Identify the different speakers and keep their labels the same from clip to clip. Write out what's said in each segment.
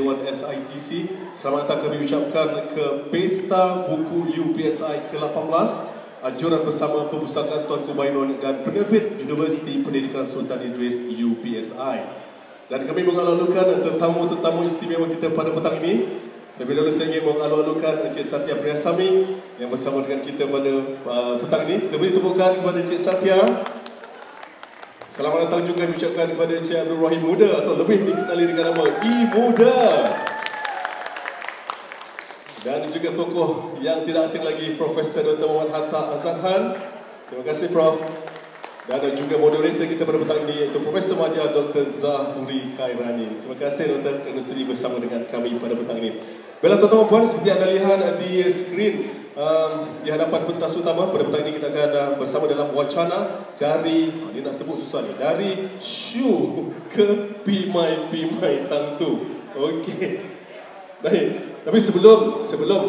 Speaker 1: Dewan SITC. Selamat datang kami ucapkan ke Pesta Buku UPSI ke-18, anjuran bersama Perpustakaan Tuanku Bainun dan penerbit Universiti Pendidikan Sultan Idris UPSI. Dan kami mengalu-alukan tetamu-tetamu istimewa kita pada petang ini. Terlebih dahulu saya ingin mengalu-alukan Encik Satya Priyasami yang bersama dengan kita pada petang ini. Kita beri tepukan kepada Encik Satya. Selamat datang juga diucapkan kepada Encik Abdul Rahim Muda atau lebih dikenali dengan nama I Muda. Dan juga tokoh yang tidak asing lagi, Profesor Dr. Muhammad Hatta Azadhan. Terima kasih Prof. Dan juga moderator kita pada petang ini iaitu Profesor Maja Dr. Zahuri Khairani. Terima kasih Dr. kerana sudi bersama dengan kami pada petang ini. Baiklah tuan-tuan dan puan, seperti anda lihat di skrin di hadapan pentas utama, pada petang ini kita akan bersama dalam wacana dari, ini nak sebut susah ni, dari Shu ke Pimai Tangtu. Okey. Baik. Tapi sebelum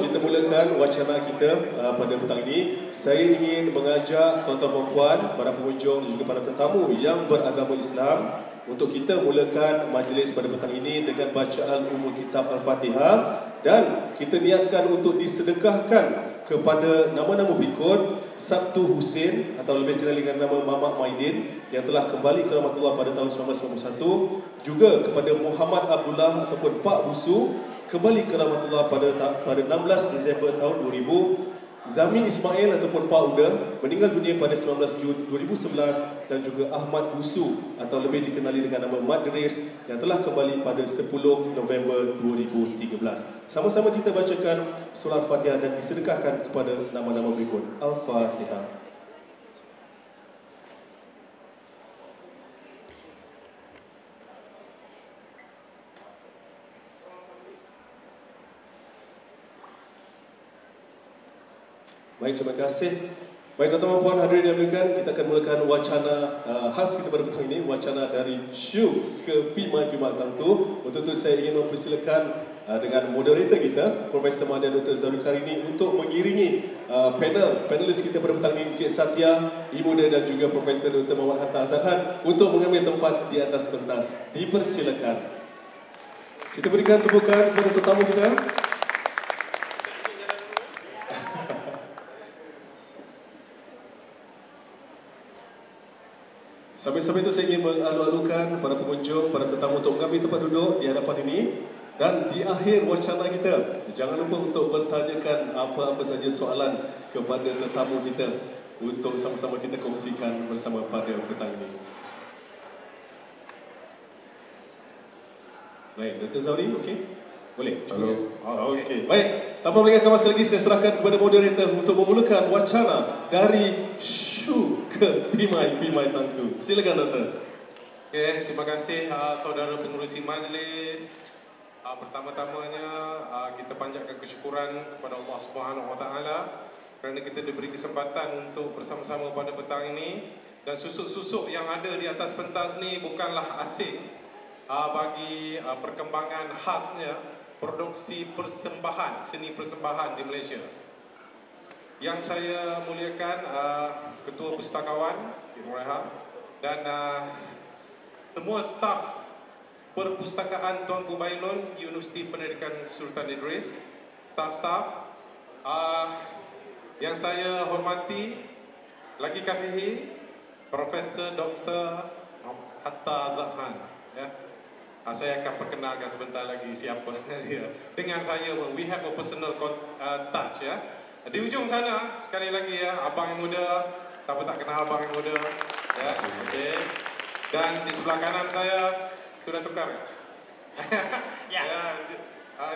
Speaker 1: kita mulakan wacana kita pada petang ini, saya ingin mengajak tuan-tuan dan puan, para pengunjung dan juga para tetamu yang beragama Islam untuk kita mulakan majlis pada petang ini dengan bacaan umul kitab Al-Fatihah, dan kita niatkan untuk disedekahkan kepada nama-nama berikut: Sabtu Husin atau lebih dikenal dengan nama Mamak Maidin yang telah kembali ke rahmatullah pada tahun 1991, juga kepada Muhammad Abdullah ataupun Pak Busu kembali ke rahmatullah pada 16 Disember tahun 2000, Zami Ismail ataupun Pak Uda meninggal dunia pada 19 Jun 2011, dan juga Ahmad Busu atau lebih dikenali dengan nama Madris yang telah kembali pada 10 November 2013. Sama-sama kita bacakan surah Al-Fatihah dan disedekahkan kepada nama-nama berikut. Al-Fatihah. Baik, terima kasih. Baik tuan-tuan dan puan hadirin yang dimuliakan, kita akan mulakan wacana khas kita pada petang ini, wacana dari Shu ke Pimai Tangtu. Untuk itu saya ingin mempersilakan dengan moderator kita, Profesor Madia Dr. Zahuri Khairani, untuk mengiringi panelis kita pada petang ini, Encik Satya, I Muda dan juga Profesor Dr. Muhammad Hatta Azadhan untuk mengambil tempat di atas pentas. Dipersilakan. Kita berikan tepukan kepada tetamu kita. Sambil-sambil itu saya ingin mengalu-alukan para pengunjung, para tetamu untuk mengambil tempat duduk di hadapan ini. Dan di akhir wacana kita, jangan lupa untuk bertanyakan apa-apa saja soalan kepada tetamu kita untuk sama-sama kita kongsikan bersama pada petang ini. Baik, Dr. Zahuri, okey? Boleh?
Speaker 2: Halo.
Speaker 1: Okey. Baik, tanpa melengahkan masa lagi, saya serahkan kepada moderator untuk memulakan wacana dari Shu ke Pimai Tangtu. Silakan Doktor.
Speaker 2: Okay, terima kasih saudara pengerusi majlis. Pertama-tamanya kita panjatkan kesyukuran kepada Allah Subhanahu Wa Taala kerana kita diberi kesempatan untuk bersama-sama pada petang ini, dan susuk-susuk yang ada di atas pentas ni bukanlah asing bagi perkembangan khasnya produksi persembahan, seni persembahan di Malaysia. Yang saya muliakan Ketua Pustakawan Ibu Reha dan semua staf Perpustakaan Tuanku Bainun Universiti Pendidikan Sultan Idris, staf-staf yang saya hormati lagi kasihi, Profesor Dr. Hatta Azadhan, ya. Saya akan perkenalkan sebentar lagi siapa dia dengan saya. We have a personal touch, ya. Di ujung sana sekali lagi, ya, abang yang muda. Siapa tak kenal abang yang muda, ya. Okey. Dan di sebelah kanan saya sudah tukar.
Speaker 3: Ya.
Speaker 2: Ya,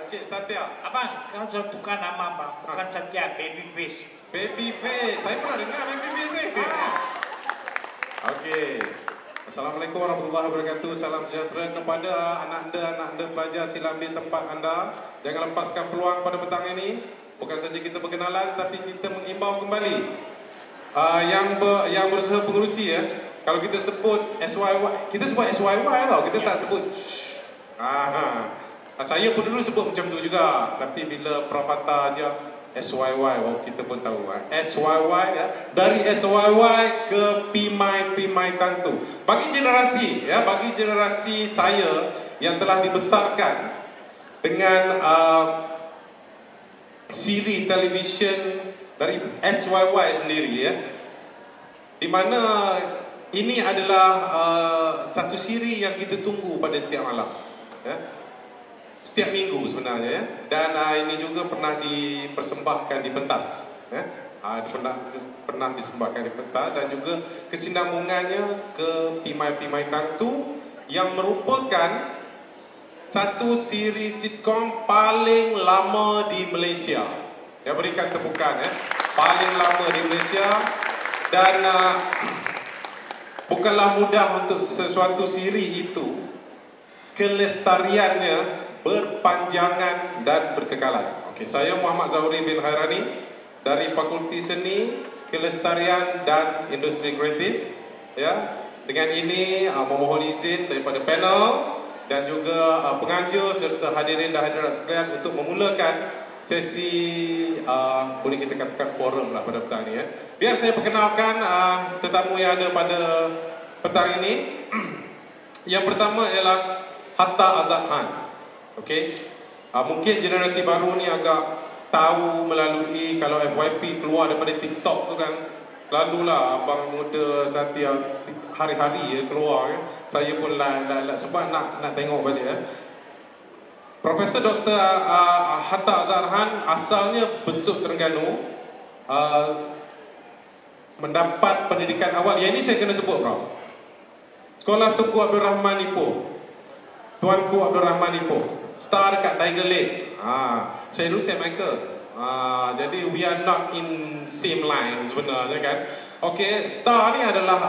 Speaker 2: Encik Satya.
Speaker 3: Abang, sekarang sudah tukar nama abang, bukan Satya, Babyface.
Speaker 2: Babyface. Saya pernah dengar Babyface ni. Okey. Assalamualaikum warahmatullahi wabarakatuh. Salam sejahtera kepada anak anda pelajar. Sila ambil tempat anda. Jangan lepaskan peluang pada petang ini. Bukan saja kita berkenalan, tapi kita mengimbau kembali yang berusaha pengurusi, ya. Kalau kita sebut SYY, kita sebut SYY tau. Kita tak sebut saya pun dulu sebut macam tu juga. Tapi bila Prof Hatta aja SYY, oh kita pun tahu SYY, ya. Dari SYY ke Pimai Tangtu. Bagi generasi saya yang telah dibesarkan dengan siri televisyen dari SYY sendiri ya. Di mana ini adalah satu siri yang kita tunggu pada setiap malam ya. Setiap minggu sebenarnya ya. Dan ini juga pernah dipersembahkan di pentas ya. Pernah disembahkan di pentas dan juga kesinambungannya ke Pimai-Pimai Tangtu yang merupakan satu siri sitkom paling lama di Malaysia. Ya, berikan tepukan ya. Paling lama di Malaysia dan bukanlah mudah untuk sesuatu siri itu kelestariannya berpanjangan dan berkekalan. Okey, saya Muhammad Zahuri bin Khairani dari Fakulti Seni, Kelestarian dan Industri Kreatif. Ya, dengan ini memohon izin daripada panel dan juga penganjur serta hadirin dan hadirat sekalian untuk memulakan sesi boleh kita katakan forum lah pada petang ini ya. Biar saya perkenalkan tetamu yang ada pada petang ini. Yang pertama ialah Hatta Azadhan. Okey. Mungkin generasi baru ni agak tahu melalui kalau FYP keluar daripada TikTok tu kan. Lalulah abang muda Satya hari-hari ya keluar ya. Saya pun sebab nak tengok balik ya. Profesor Dr. Hatta Azadhan asalnya Besut Terengganu. Mendapat pendidikan awal. Yang ini saya kena sebut Prof. Sekolah Tunku Abdul Rahman Ipoh. Tuanku Abdul Rahman Ipoh. Star dekat Tiger Lake. Saya dulu saya Michael. Jadi we are not in same line sebenarnya kan. Okey, Star ni adalah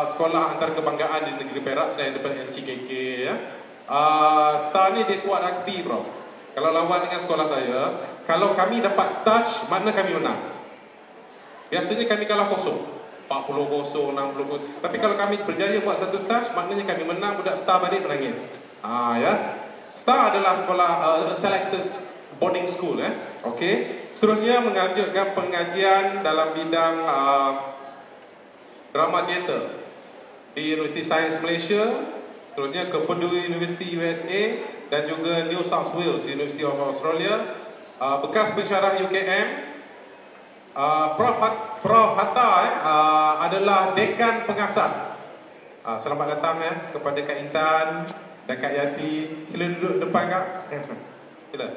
Speaker 2: sekolah antara kebanggaan di negeri Perak selain daripada MCKK ya. Star ni dia kuat rugby bro. Kalau lawan dengan sekolah saya, kalau kami dapat touch, mana kami menang? Biasanya kami kalah kosong. 40-0, 60-0. Tapi kalau kami berjaya buat satu touch, maknanya kami menang, budak Star balik menangis. Ya. Star adalah sekolah selected boarding school Okey. Seterusnya menganjurkan pengajian dalam bidang drama teater di Universiti Sains Malaysia, seterusnya ke Purdue University USA dan juga New South Wales University of Australia. Bekas pensyarah UKM. Prof Hatta adalah dekan pengasas. Selamat datang kepada Kak Intan dan Kak Yati. Sila duduk depan Kak. Sila.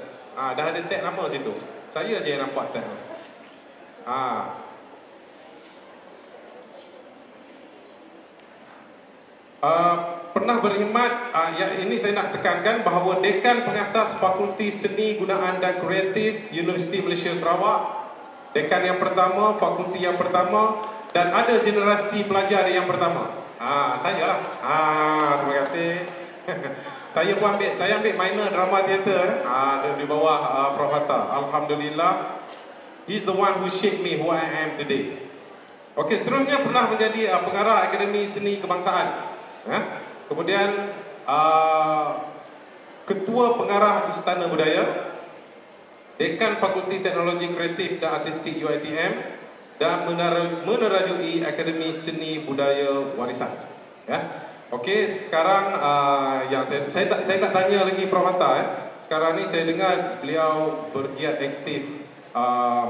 Speaker 2: Dah ada tag nama situ. Saya je yang nampak tag. Pernah berkhidmat, ini saya nak tekankan bahawa dekan pengasas Fakulti Seni Gunaan dan Kreatif Universiti Malaysia Sarawak. Dekan yang pertama, fakulti yang pertama dan ada generasi pelajar yang pertama. Saya lah. Terima kasih. Saya ambil minor drama teater di bawah Prof Hatta. Alhamdulillah, he's the one who shaped me who I am today. Okey, seterusnya pernah menjadi pengarah Akademi Seni Kebangsaan. Kemudian ketua pengarah Istana Budaya, dekan Fakulti Teknologi Kreatif dan Artistik UiTM dan menerajui Akademi Seni Budaya Warisan. Ya. Okey, sekarang yang saya tak tanya lagi Prof Hatta Sekarang ni saya dengar beliau bergiat aktif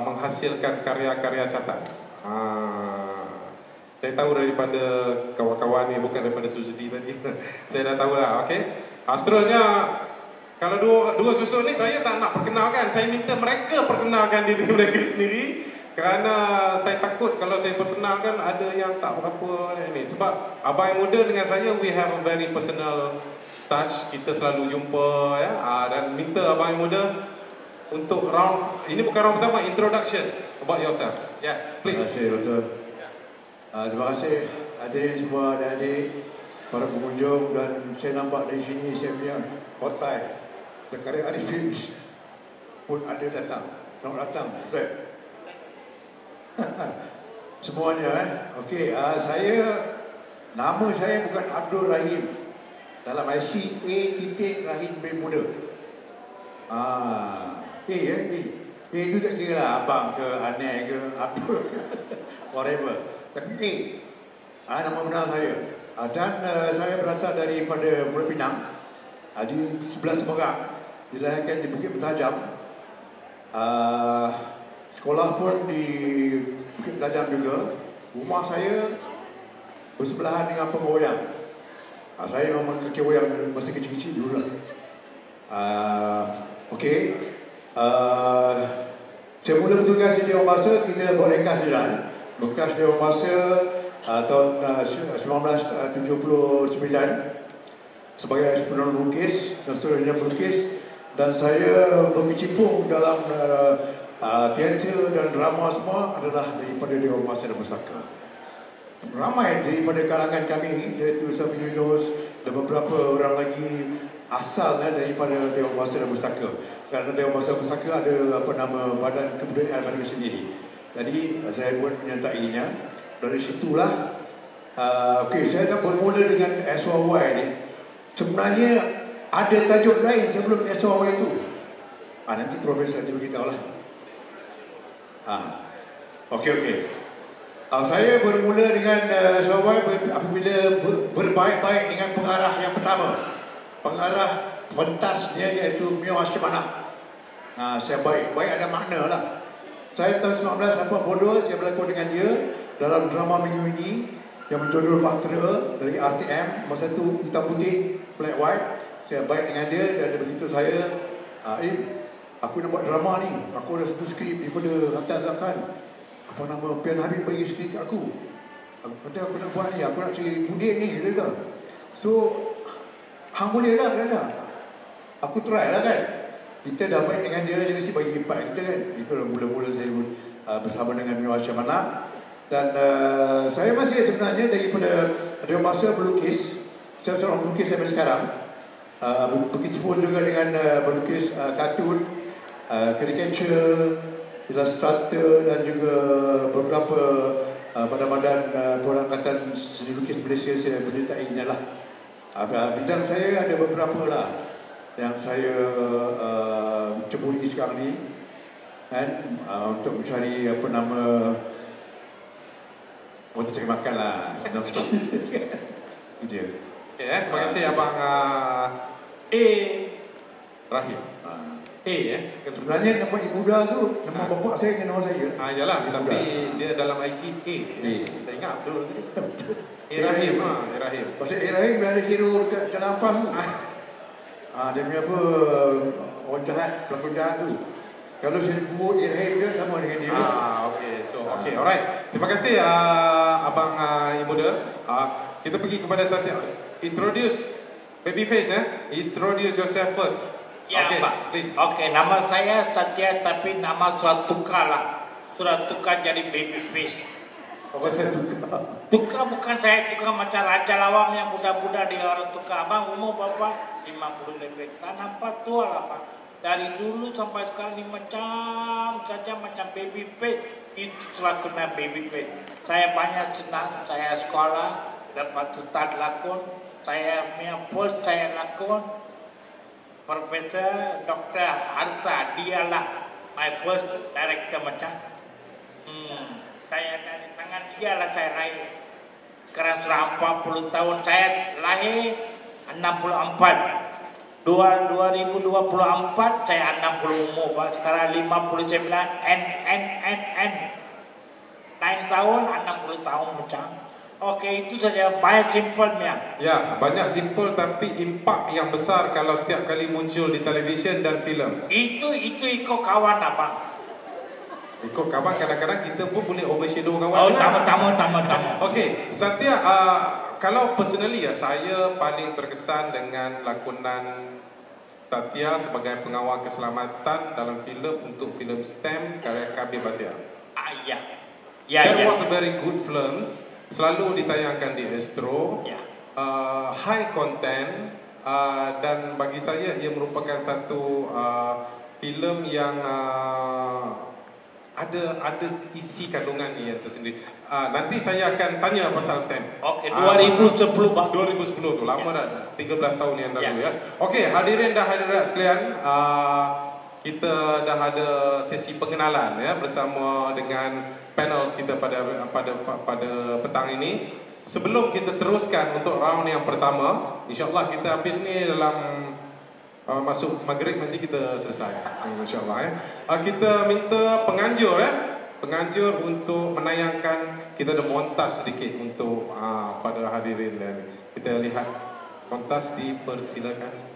Speaker 2: menghasilkan karya-karya catat. Saya tahu daripada kawan-kawan ni, bukan daripada Suzdi tadi. Saya dah tahu lah, okey. Seterusnya, kalau dua susun ni saya tak nak perkenalkan. Saya minta mereka perkenalkan diri mereka sendiri. Kerana saya takut kalau saya perkenalkan ada yang tak berapa ni. Sebab abang yang muda dengan saya, we have a very personal touch. Kita selalu jumpa dan minta abang yang muda untuk round, ini bukan round pertama, introduction about yourself. Please.
Speaker 4: Terima kasih Doktor. Terima kasih hadirin semua dan adik, para pengunjung, dan saya nampak dari sini saya punya hotai Zakaria Arifin pun ada datang. Selamat datang Ustaz. Semuanya okey, nama saya bukan Abdul Rahim. Dalam IC A.Rahim bin Muda. A itu tak kira lah abang ke Aneh ke Abdul whatever. Tapi nama benar saya. Dan saya berasal daripada Pulau Pinang, di sebelah Seberang. dilahirkan di Bukit Bertajam. Sekolah pun di Bukit Bertajam juga. Rumah saya bersebelahan dengan penggoyang. Saya memang kaki goyang masa kecil-kecil dulu lah. Okey. Saya mula bertugas di Dewan Bahasa, kita buat ringkas jalan. Bekas Dewan Bahasa tahun 1979 sebagai penulis lukis dan seterusnya pelukis, dan saya berkecimpung dalam teater dan drama semua adalah daripada Dewan Bahasa dan Pustaka. Ramai daripada kalangan kami, iaitu Safi Yunus dan beberapa orang lagi asalnya daripada Dewan Bahasa dan Pustaka. Kerana Dewan Bahasa dan Pustaka ada badan kebudayaan mereka sendiri. Jadi saya pun menyertainya. Dari situlah okey, saya dah bermula dengan SYY ni. Sebenarnya ada tajuk lain sebelum SYY itu. Nanti Profesor dia beritahu lah. Okey. Saya bermula dengan SYY apabila berbaik-baik dengan pengarah yang pertama. Pengarah pentasnya iaitu Mio Hashim Anak. Saya baik ada makna lah. Saya tahun 1982 saya berlakon dengan dia dalam drama minggu ini yang berjudul Bahtera dari RTM. Masa itu hitam putih, black white. Saya baik dengan dia dan dia beritahu saya, aku nak buat drama ni. Aku ada satu skrip daripada Hatta Azhar. Apa nama, Pian Habib bagi skrip kat aku. Aku kata aku nak buat ni, aku nak cari Budin ni, dia kata. So, hang boleh dah, aku try lah kan. Kita dah baik dengan dia, jadi saya bagi impact kita kan. Itulah mula-mula saya bersama dengan Mio Hashim Anak. Dan saya masih sebenarnya daripada Dewan Bahasa berlukis. Saya seorang pelukis sampai sekarang. Berkecimpung juga dengan berlukis kartun, caricature, ilustrator dan juga beberapa badan-badan perangkatan seni lukis Malaysia saya menyertainya lah. Bidang saya ada beberapa lah yang saya ceburi sekarang ni, kan, untuk mencari untuk cari makan lah. Itu dia.
Speaker 2: Okay, terima kasih Abang Rahim.
Speaker 4: Sebenarnya nama ibu dah tu, nama bapak saya dengan nama saya.
Speaker 2: Yalah, tapi dia dalam IC A. Tak ingat betul tadi. Rahim. Rahim.
Speaker 4: Pasal Rahim dia ada hero dekat Jalan Ampas tu. Dia punya orang jahat, pelakon jahat tu. Kalau saya buat Rahim dia sama dengan dia.
Speaker 2: Okay, alright. Terima kasih Abang Imuda. Kita pergi kepada Satya. Introduce Babyface, Introduce yourself first.
Speaker 3: Ya, Pak.
Speaker 2: Please.
Speaker 3: Okey, nama saya Satya tapi nama sudah tukar lah. Sudah tukar jadi Babyface.
Speaker 4: Apa saya tukar?
Speaker 3: Tukar bukan saya tukar macam Raja Lawang yang muda-muda dia orang tukar. Abang umur berapa? 50 lebih. Tak nampak tua lah, Pak. Dari dulu sampai sekarang ni macam saja macam Babyface. Itu sudah kena Babyface. Saya banyak senang, saya sekolah, dapat start lakon. Saya punya post saya lakon. Profesor Dr. Harta, dialah my first director macam. Saya dari tangan dialah saya lahir. Sekarang sudah 40 tahun saya lahir 64. 2024 saya 60 umur, sekarang 59 N 9 tahun 60 tahun macam. Okey, itu saja, banyak simpelnya.
Speaker 2: Ya, banyak simpel tapi impak yang besar kalau setiap kali muncul di televisyen dan filem.
Speaker 3: Itu ikut kawan abang.
Speaker 2: Ikut kawan, kadang-kadang kita pun boleh overshadow kawan.
Speaker 3: Tamu.
Speaker 2: Okey, Satya, kalau personally saya paling terkesan dengan lakonan Satya sebagai pengawal keselamatan dalam filem untuk filem STEM karya KB Batia. That was a very good films. Selalu ditayangkan di Astro, high content, dan bagi saya ia merupakan satu filem yang ada isi kandungan yang tersendiri. Nanti saya akan tanya pasal STEM.
Speaker 3: Okey, 2010 Bang.
Speaker 2: 2010 tu lama dah, 13 tahun yang lalu ya. Okey, hadirin dan hadirat sekalian, kita dah ada sesi pengenalan ya bersama dengan panels kita pada petang ini. Sebelum kita teruskan untuk round yang pertama, insya-Allah kita habis ni dalam masuk maghrib nanti kita selesai. InsyaAllah. Kita minta penganjur penganjur untuk menayangkan, kita ada montas sedikit untuk pada hadirin, dan kita lihat montas, dipersilakan.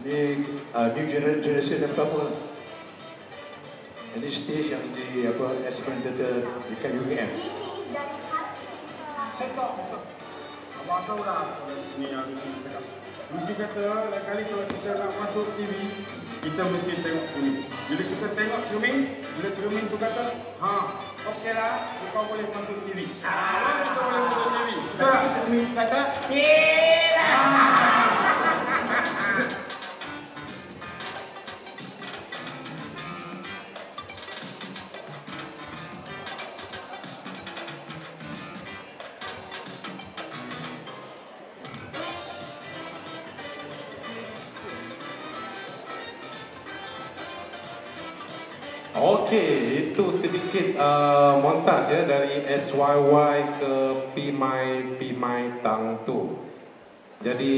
Speaker 4: Ini new generation yang pertama. Ini stage yang di experimented dekat UKM.
Speaker 5: Abang tahu lah ni yang cakap. Mesti kata lain kali kalau kita nak masuk TV, kita mesti tengok cermin. Bila kita tengok cermin, bila cermin tu kata, okey lah, kau boleh masuk TV. Kau boleh masuk TV. Tapi cermin kata,
Speaker 2: Okey, itu sedikit montas ya dari SYY ke Pimai Tang tu. Jadi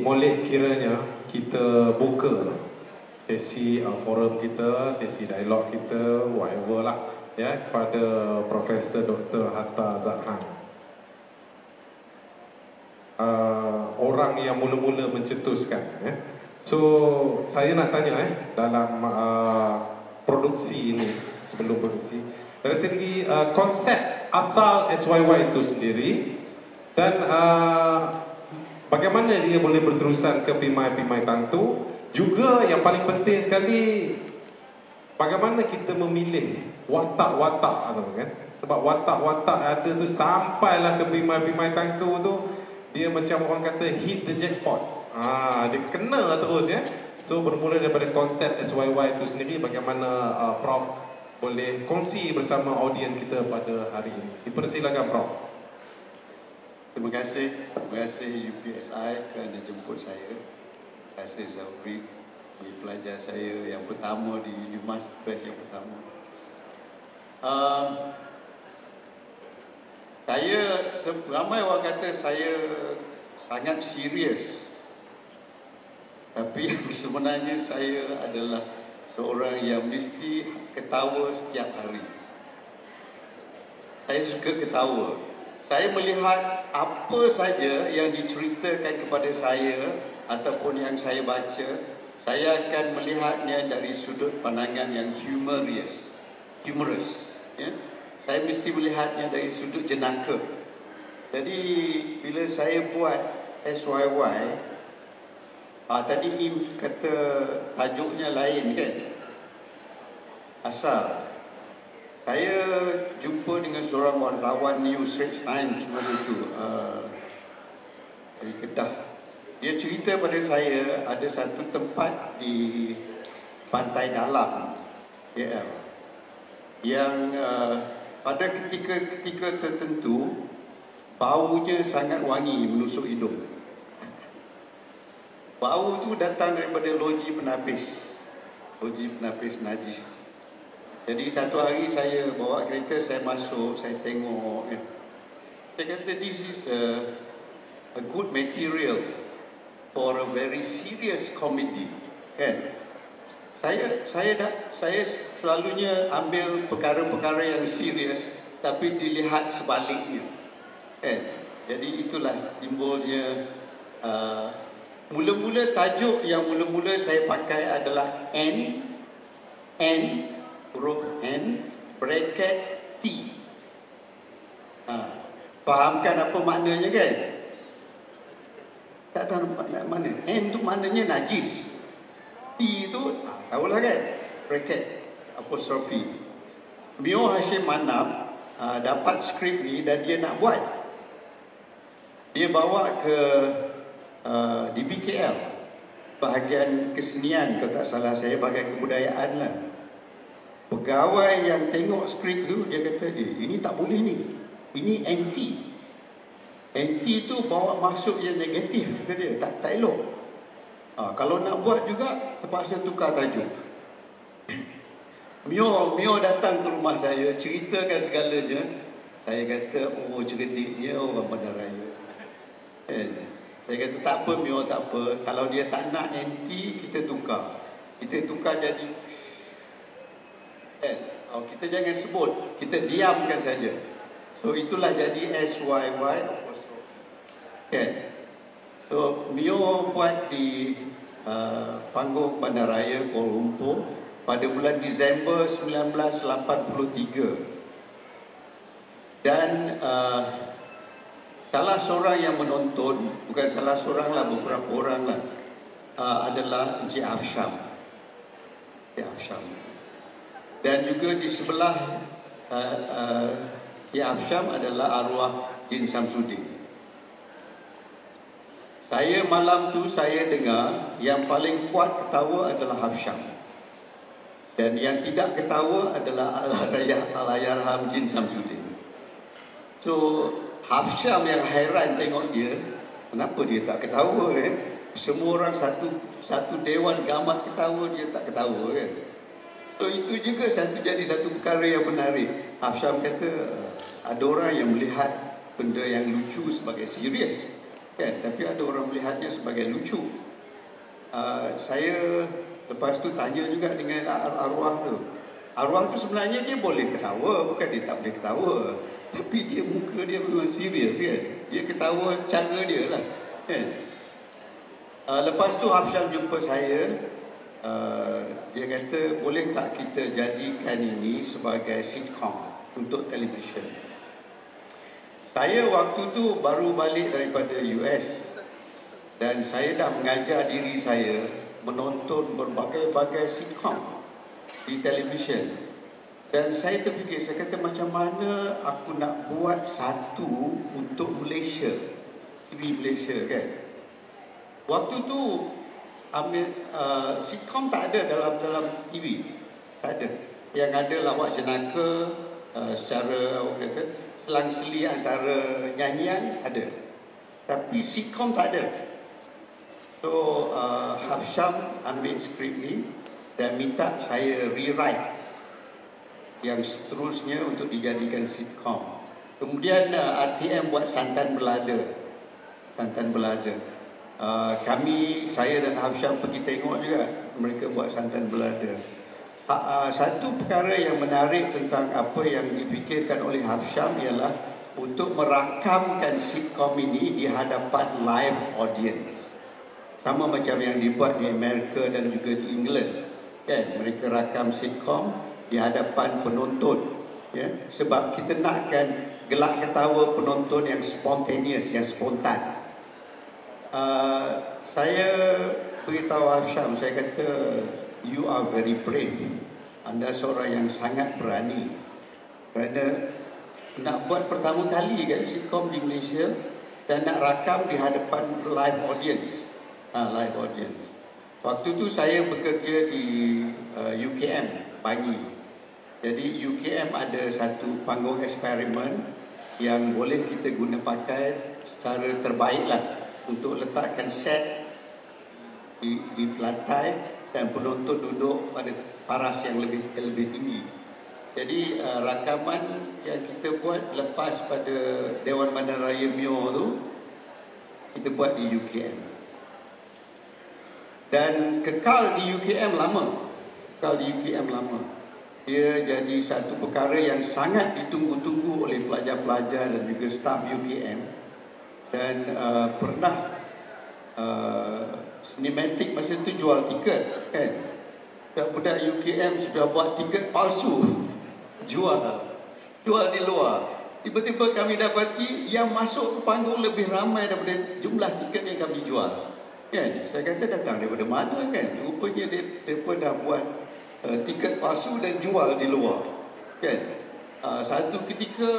Speaker 2: molek kiranya kita buka sesi forum kita, sesi dialog kita, whatever lah ya, kepada Profesor Dr. Hatta Azhar. Orang yang mula-mula mencetuskan ya. So saya nak tanya dalam produksi ini, sebelum produksi, dari segi konsep asal SYY itu sendiri, dan bagaimana dia boleh berterusan ke Pimai Tang tu, juga yang paling penting sekali, bagaimana kita memilih watak-watak tu kan. Sebab watak-watak ada tu sampailah ke Pimai Tang tu dia macam orang kata hit the jackpot. Dia kena terus ya. So bermula daripada konsep SYY itu sendiri, bagaimana Prof boleh kongsi bersama audien kita pada hari ini. Dipersilakan Prof.
Speaker 6: Terima kasih UPSI kerana jemput saya. Terima kasih Zahuri, pelajar saya yang pertama di UNIMAS, batch yang pertama. Ramai orang kata saya sangat serius. Tapi sebenarnya saya adalah seorang yang mesti ketawa setiap hari. Saya suka ketawa. Saya melihat apa saja yang diceritakan kepada saya ataupun yang saya baca, saya akan melihatnya dari sudut pandangan yang humorous. Ya? Saya mesti melihatnya dari sudut jenaka. Jadi bila saya buat SYY, tadi Im kata tajuknya lain kan? Asal saya jumpa dengan seorang wartawan New Straits Times masa itu dari Kedah. Dia cerita pada saya ada satu tempat di Pantai Dalam KL yang pada ketika tertentu baunya sangat wangi menusuk hidung. Bau tu datang daripada loji penapis najis. Jadi satu hari saya bawa kereta, saya masuk, saya tengok saya kata this is a good material for a very serious comedy kan. Saya selalunya ambil perkara-perkara yang serius tapi dilihat sebaliknya kan. Jadi itulah timbulnya mula-mula tajuk yang mula-mula saya pakai adalah huruf N bracket T. Fahamkan apa maknanya kan? Tak tahu mana. N tu maknanya najis. T tu tahulah kan? Bracket apostrophe. Mio Hashim Manap dapat skrip ni dan dia nak buat. Dia bawa ke DBKL, bahagian kesenian kalau tak salah saya, bahagian kebudayaan lah. Pegawai yang tengok skrip tu, dia kata, ini tak boleh ni, ini anti. Anti tu bawa masuk yang negatif, kata dia, tak elok. Kalau nak buat juga, terpaksa tukar tajuk. Mio datang ke rumah saya, ceritakan segalanya. Saya kata, oh cerdiknya orang Bandaraya. Saya kata, tak apa Mio, tak apa. Kalau dia tak nak anti, kita tukar. Kita tukar jadi kita jangan sebut, kita diamkan saja. So itulah jadi SYY. So Mio buat di panggung Bandaraya Kuala Lumpur pada bulan Disember 1983. Dan salah seorang yang menonton, bukan salah seorang lah, beberapa orang lah, adalah Encik Afsham. Dan juga di sebelah Encik Afsham adalah arwah Jin Samsudin. Saya malam tu saya dengar yang paling kuat ketawa adalah Afsham. Dan yang tidak ketawa adalah Allahyarham Jin Samsudin. So Afsham yang hairan tengok dia, kenapa dia tak ketawa Semua orang satu dewan gamat ketawa, dia tak ketawa So itu juga jadi satu perkara yang menarik. Afsham kata ada orang yang melihat benda yang lucu sebagai serius, tapi ada orang melihatnya sebagai lucu. Saya lepas tu tanya juga dengan arwah tu. Arwah tu sebenarnya dia boleh ketawa, bukan dia tak boleh ketawa, tapi dia muka dia memang serius Dia ketawa cara dia lah Lepas tu Afsham jumpa saya. Dia kata, boleh tak kita jadikan ini sebagai sitcom untuk televisyen. Saya waktu tu baru balik daripada US dan saya dah mengajar diri saya menonton berbagai-bagai sitcom di televisyen. Dan saya terfikir, saya kata macam mana aku nak buat satu untuk Malaysia, TV Malaysia Waktu tu sitcom tak ada dalam TV, tak ada. Yang ada lawak jenaka, secara selang-seli antara nyanyian ada, tapi sitcom tak ada. So Afsham ambil skrip ni dan minta saya rewrite yang seterusnya untuk dijadikan sitcom. Kemudian RTM buat Santan Belada. Saya dan Afsham pergi tengok juga mereka buat Santan Belada. Satu perkara yang menarik tentang apa yang difikirkan oleh Afsham ialah untuk merakamkan sitcom ini di hadapan live audience. Sama macam yang dibuat di Amerika dan juga di England. Mereka rakam sitcom di hadapan penonton. Sebab kita nakkan gelak ketawa penonton yang spontaneous, yang spontan. Saya beritahu Afsham, saya kata, you are very brave. Anda seorang yang sangat berani. Kerana nak buat pertama kali sitcom di Malaysia dan nak rakam di hadapan live audience. Live audience. Waktu tu saya bekerja di UKM Bangi. Jadi UKM ada satu panggung eksperimen yang boleh kita guna pakai secara terbaik lah, untuk letakkan set di lantai dan penonton duduk pada paras yang lebih tinggi. Jadi rakaman yang kita buat lepas pada Dewan Bandaraya Mio tu, kita buat di UKM. Dan kekal di UKM lama. Dia jadi satu perkara yang sangat ditunggu-tunggu oleh pelajar-pelajar dan juga staf UKM. Dan pernah Cinematic masa tu jual tiket budak UKM sudah buat tiket palsu, jual di luar. Tiba-tiba kami dapati yang masuk ke panggung lebih ramai daripada jumlah tiket yang kami jual. Saya kata datang daripada mana Rupanya mereka dah buat tiket palsu dan jual di luar. Kan? Satu ketika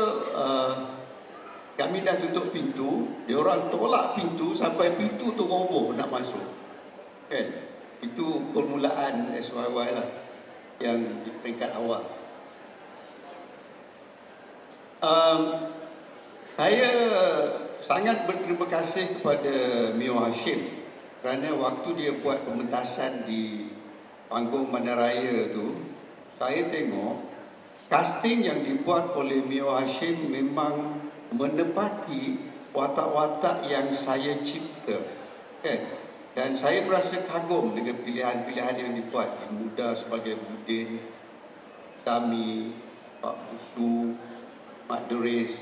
Speaker 6: kami dah tutup pintu, dia orang tolak pintu sampai pintu tu roboh nak masuk. Kan? Itu permulaan SYY lah yang di peringkat awal. Saya sangat berterima kasih kepada Mio Hashim kerana waktu dia buat pementasan di panggung Bandaraya tu, saya tengok casting yang dibuat oleh Mio Hashim memang menepati watak-watak yang saya cipta, kan? Dan saya merasa kagum dengan pilihan-pilihan yang dibuat. Yang muda sebagai Budin, Tami, Pak Busu, Mak Deris.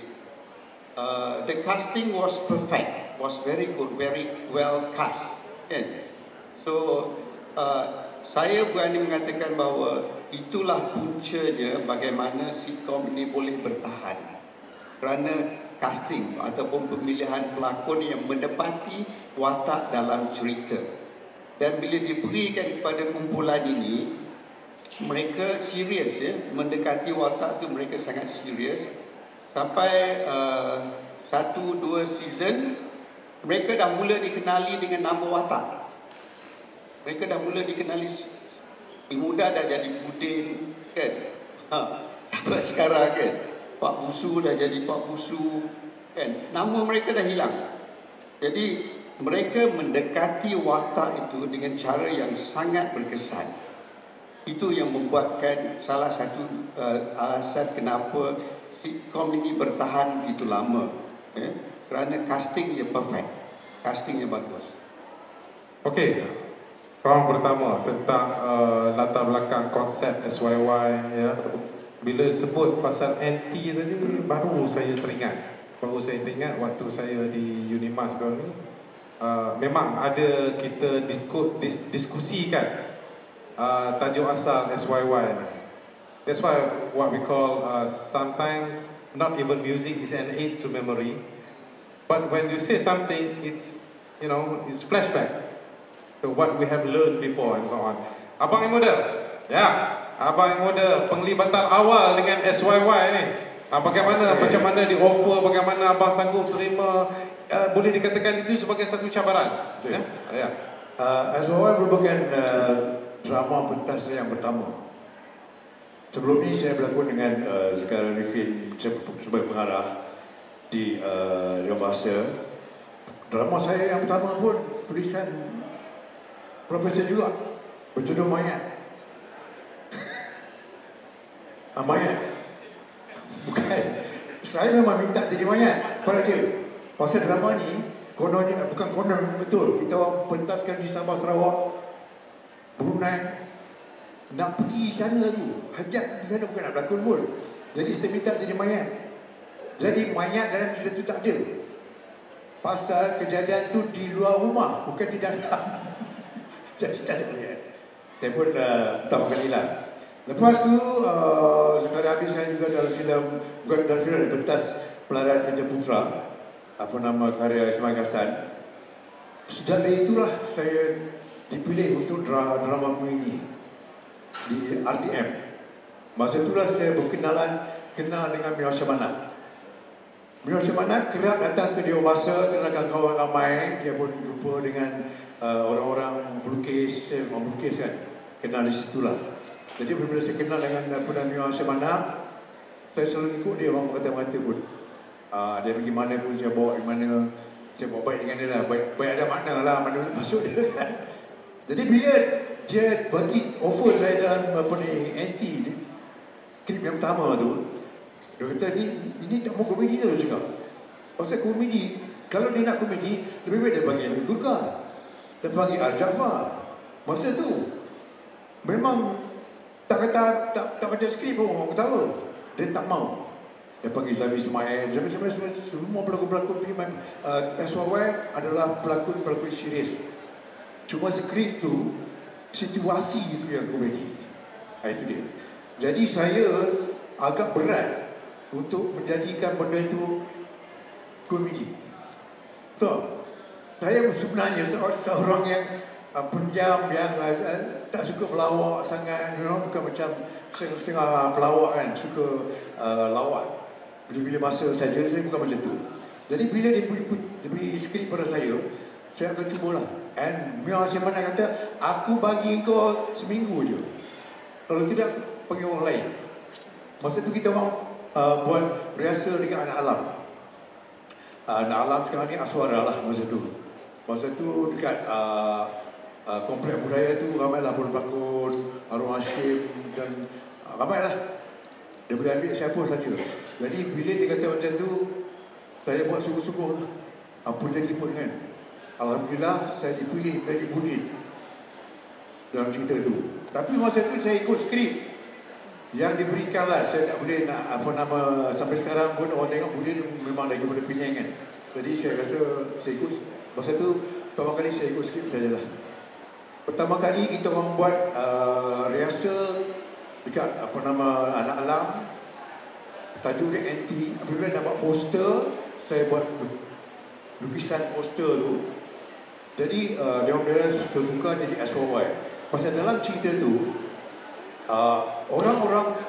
Speaker 6: The casting was perfect, was very good, very well cast, kan? So saya berani mengatakan bahawa itulah puncanya bagaimana sitcom ini boleh bertahan, kerana casting ataupun pemilihan pelakon yang menepati watak dalam cerita. Dan bila diberikan kepada kumpulan ini, mereka serius, ya, mendekati watak tu, mereka sangat serius. Sampai 1-2 season mereka dah mula dikenali dengan nama watak. Mereka dah mula dikenali, muda dah jadi Budin, kan? Sampai sekarang, kan, Pak Busu dah jadi Pak Busu, kan? Nama mereka dah hilang. Jadi mereka mendekati watak itu dengan cara yang sangat berkesan. Itu yang membuatkan salah satu alasan kenapa sitcom ini bertahan begitu lama, kerana castingnya perfect, castingnya bagus.
Speaker 2: Okey, round pertama tentang latar belakang konsep SYY, ya. Bila sebut pasal anti tadi, baru saya teringat waktu saya di Unimas tahun ni, memang ada kita diskusikan tajuk asal SYY ni. That's why what we call sometimes not even music is an aid to memory, but when you say something, it's, you know, it's flashback to what we have learned before and so on. Abang yang muda, ya, abang yang muda, penglibatan awal dengan SYY ni, bagaimana, macam mana di offer, bagaimana abang sanggup terima, boleh dikatakan itu sebagai satu cabaran. Ya.
Speaker 4: SYY merupakan drama pentas yang pertama. Sebelum ni saya berlakon dengan Zakaria Rifin sebagai pengarah di Riau Bahasa. Drama saya yang pertama pun tulisan Profesor juga, berjudul Mayat. Mayat. Bukan. Saya memang minta jadi mayat pada dia. Pasal drama ni, kononnya, bukan konon, betul. Kita orang pentaskan di Sabah, Sarawak, Brunei. Nak pergi sana tu, hajat di sana, bukan nak berlakon pun. Jadi saya minta jadi mayat. Jadi mayat dalam cerita tu tak ada. Pasal kejadian tu di luar rumah, bukan di dalam. Jadi tak ada mayat. Saya pun pertama kali lah. Lepas tu, sekali habis saya juga dalam filem, bukan dalam filem, pentas Pelarian Raja Putra, apa nama karya Ismail Hasan. Sejak dari itulah saya dipilih untuk drama ini di RTM. Masa itulah saya kenal dengan Mio Hashim Manap. Mio Hashim Manap kerap datang ke Riau Bahasa, kenalkan kawan ramai. Dia pun jumpa dengan orang-orang pelukis, saya orang pelukis kan, kenal di situlah. Jadi bila saya kenal dengan Mio Hashim Manap, saya selalu ikut dia, orang kata-kata pun. Dia pergi mana pun saya bawa di mana, saya bawa baik dengan dia lah, baik ada makna lah, mana masuk dia kan. Jadi bila dia bagi offer saya dalam anti ni, skrip yang pertama tu, dia kata ini tak mau komedi tu, cakap. Pasal komedi, kalau dia nak komedi, lebih baik dia panggil Amin Gurka, dia panggil Al Jaafar. Masa tu memang tak baca skrip pun orang ketawa. Dia tak mau. Dia panggil Zami Ismail, semua pelakon-pelakon SYY adalah pelakon-pelakon serius. Cuma skrip tu, situasi itu yang komedi. Itu dia. Jadi saya agak berat untuk menjadikan benda itu komedi. Betul? Saya sebenarnya seorang yang pendiam yang tak suka pelawak sangat, bukan macam setengah pelawak kan, suka lawak bila-bila masa saja. Saya bukan macam tu. Jadi bila dia beri skrip pada saya akan cubalah. And Mia Simana kata, aku bagi kau seminggu je. Kalau tidak, panggil orang lain. Masa tu kita orang buat rehearsal dekat Anak Alam. Anak Alam sekarang ni Aswara lah masa tu. Masa tu dekat komplek budaya tu ramailah pelakon, Harun Hashim dan ramailah. Dia boleh ambil siapa saja. Jadi bila dia kata macam tu, saya buat sungguh-sungguh lah. Apa jadi pun kan. Alhamdulillah saya dipilih menjadi Budin dalam cerita tu. Tapi masa tu saya ikut skrip yang diberikan lah. Saya tak boleh nak sampai sekarang pun orang tengok Budin memang daripada Penang kan. Jadi saya rasa saya ikut. Masa tu pertama kali saya ikut skrip saja lah. Pertama kali kita orang buat rehearsal dekat Anak Alam. Tajuk dia anti. Apabila nak buat poster, saya buat lukisan poster tu. Jadi dia orang tukar jadi SYY. Pasal dalam cerita tu orang-orang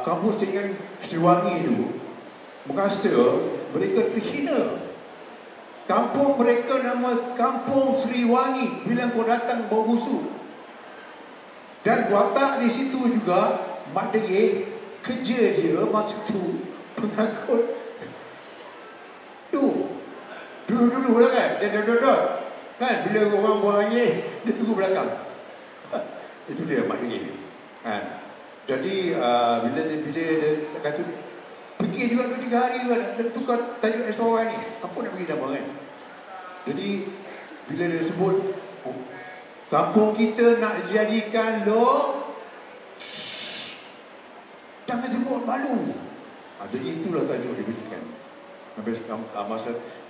Speaker 4: kampus dengan Sriwangi tu merasa mereka terhina. Kampung mereka nama Kampung Sriwangi. Bila kau datang bau busuk. Dan watak di situ juga Mak Degil kerja dia masa tu pengangkut tu. Dulu-dulu lah kan, dia dodot kan, bila orang buang air, dia tunggu belakang. Itu dia Mak Degil kan. Jadi bila dia kata fikir juga 2-3 hari juga nak tukar tajuk SYY ni, apa nak bagi nama kan. Jadi bila dia sebut kampung kita nak jadikan jangan sebut malu. Jadi itulah tajuk diberikan.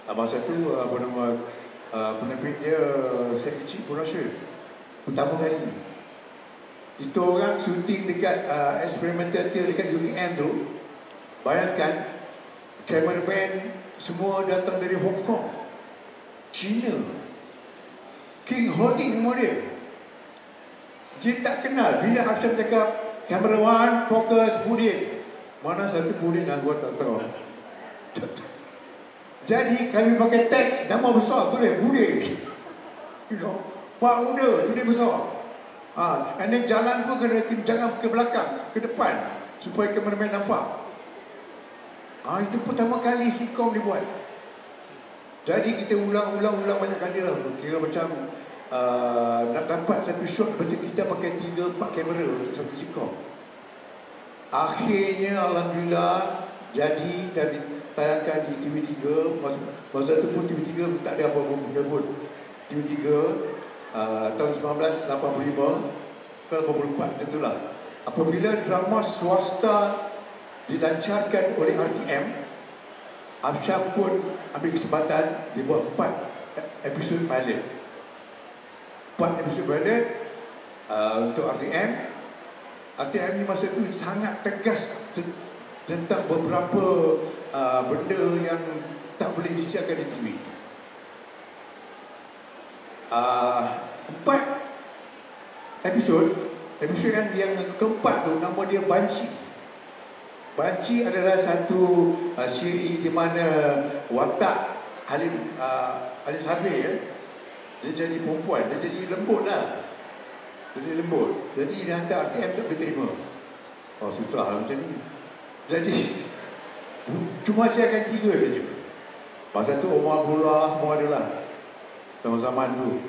Speaker 4: Masa tu penerbit dia saya kecil pun rasa pertama kali. Kita orang syuting dekat experimental theatre dekat UKM tu. Bayangkan cameraman semua datang dari Hong Kong, China. King Holding nama dia. Dia tak kenal. Bila Afsyam cakap camera one, focus, Budin. Mana satu Budin yang gua tak tahu. Jadi kami pakai teks nama besar tulis Budin. Pak Muda tulis besar. And then jalan pun jangan ke belakang, ke depan supaya kameraman nampak. Itu pertama kali sitcom dibuat. Jadi kita ulang banyak kali lah. Kira macam nak dapat satu shot pasal kita pakai 3-4 kamera untuk satu sitcom. Akhirnya Alhamdulillah jadi dan ditayangkan di TV3. Masa tu pun TV3 tak ada apa-apa benda pun. TV3 tahun 1985 ke 84 macam itulah. Apabila drama swasta dilancarkan oleh RTM, Afsyam pun ambil kesempatan dia buat 4 episod pilot. 4 episod pilot untuk RTM. RTM ni masa tu sangat tegas tentang beberapa benda yang tak boleh disiarkan di TV. 4 episod yang keempat tu nama dia Banci. Banci adalah satu siri di mana watak Halim Sabir dia jadi perempuan, dia jadi lembut lah. Jadi dia hantar RTM tak boleh terima. Susah lah macam ni. Jadi cuma saya akan 3 saja. Masa tu Omar Abdullah semua ada lah. Zaman-zaman tu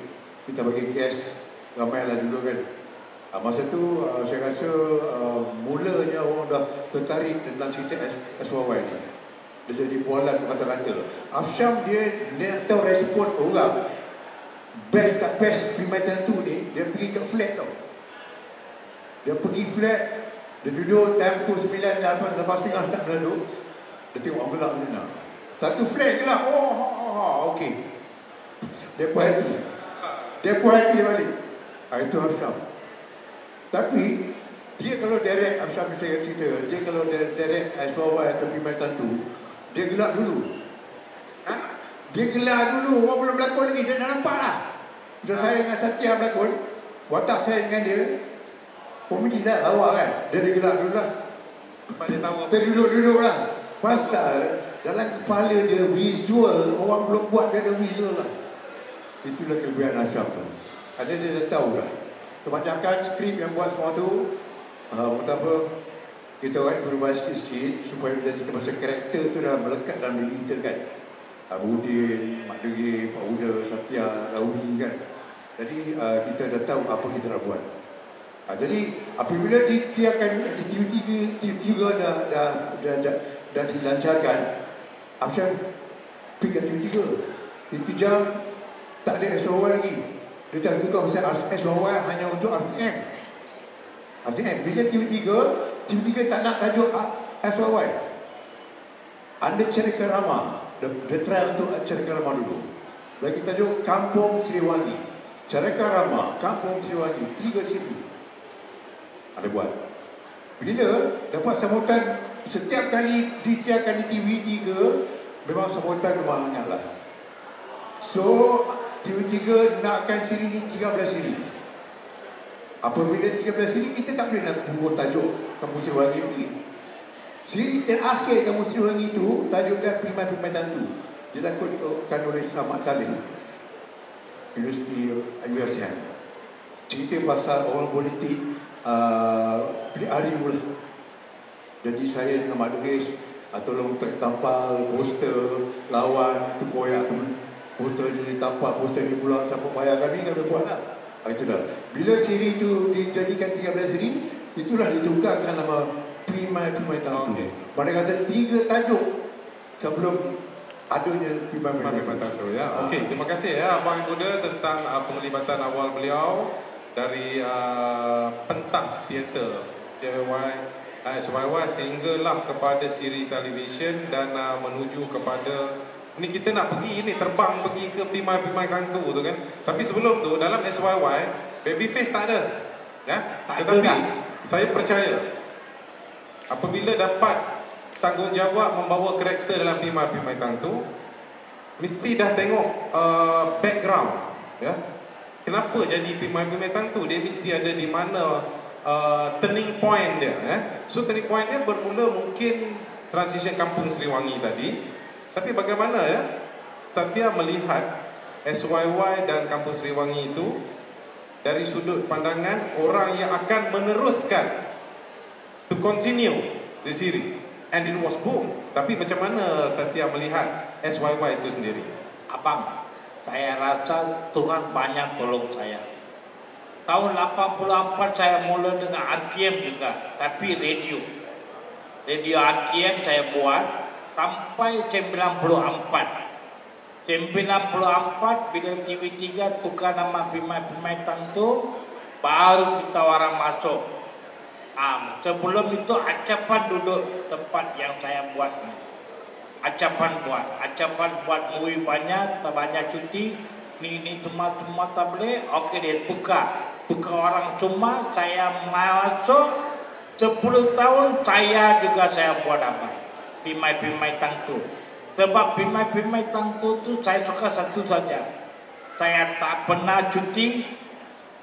Speaker 4: kita bagi guest ramai lah juga kan. Masa tu saya rasa mulanya orang dah tertarik tentang cerita SYY ni. Dia jadi bualan kata-kata. Afsyam dia nak tahu respon orang. Best tak best Fremantle tu ni, dia pergi ke flat tau. Dia pergi flat, dia duduk time pukul 9, lepas setengah start berlalu. Dia tengok orang gelap macam mana. Satu flat gelap, okey. Dia puas hati dia balik. Itu Afsyam. Tapi dia kalau direct, Afsyam saya cerita, dia kalau direct SYY atau Fremantle tu, dia gelap dulu. Dia gelap dulu, orang belum berlakon lagi, dia dah nampak lah. Macam saya dengan Satya berlakon, watak saya dengan dia komedi lah, lawak kan. Dia gelak dulu lah. Dia duduk-duduk lah. Pasal dalam kepala dia visual, orang belum buat dia ada visual lah. Itulah kelebihan Ashraf tu. Ada dia dah tahu lah. Kebanyakan skrip yang buat semua tu, pertama kita orang improvis sikit-sikit supaya menjadikan masa karakter tu dah melekat dalam diri kita kan. Budin, Mak Degil, Pak Uda, Satya, Lauri kan. Jadi kita dah tahu apa kita nak buat. Jadi apabila di TV3 dah dilancarkan, Afshan pergi ke TV3. Itu jam tak ada SOY lagi. Dia tak suka pasal SOY hanya untuk RTM. Bila TV3 tak nak tajuk SOY. Anda Cerika Rama. Dia try untuk Cerika Rama dulu. Bagi tajuk Kampung Sriwangi. Cerika Rama, Kampung Sriwangi, 3 siri. Ada buat. Bila dapat sambutan setiap kali disiarkan di TV3, memang sambutan memang hangat lah. So TV3 nakkan siri ni 13 siri. Apabila 13 siri, kita tak boleh nak buat tajuk Kampung Sriwangi lagi. Siri terakhir Kampung Sriwangi tu tajuk dia Pimai-Pimai Tantu. Dilakukan oleh Samad Saleh, Universiti USM. Cerita pasal orang politik PRU lah. Jadi saya dengan Mak Degil tolong tertampal poster lawan tu, koyak tu, poster ni ditampal, poster ni pula siapa bayar kami buat lah. Itu dah. Bila siri tu dijadikan 13 siri, itulah ditukarkan nama Pimai-Pimai Tantu. Mana kata 3 tajuk sebelum adanya Pimai-Pimai Tantu
Speaker 2: ya. Okey, terima kasih ya Abang Buda tentang penglibatan awal beliau dari pentas teater SYY sehinggalah kepada siri televisyen dan menuju kepada ni kita nak pergi ni terbang pergi ke Pimai-Pimai Tantu tu kan. Tapi sebelum tu dalam SYY Babyface tak ada ya. Tetapi saya percaya apabila dapat tanggungjawab membawa karakter dalam Pimai-Pimai Tantu, mesti dah tengok background ya. Kenapa jadi Pimai-Pimai Tantu? Dia mesti ada di mana turning point dia ya. So turning point dia bermula mungkin transition Kampung Sriwangi tadi. Tapi bagaimana ya Satya melihat SYY dan Kampung Sriwangi itu dari sudut pandangan orang yang akan meneruskan to continue the series, and it was boom. Tapi macam mana Satya melihat SYY itu sendiri?
Speaker 3: Abang, saya rasa Tuhan banyak tolong saya. Tahun 84 saya mula dengan RTM juga, tapi radio RTM saya buat sampai 94 bila TV3 tukar nama Pimai-Pimai Tantu, baru kita orang masuk. Sebelum itu Acapan duduk tempat yang saya buat. Acapan buat movie banyak cuti. Ni cuma tak boleh. Okey, dia tukar orang cuma. Saya masuk 10 tahun saya buat apa? Pimai-Pimai Tantu. Sebab Pimai-Pimai Tantu tu saya suka satu saja. Saya tak pernah cuti,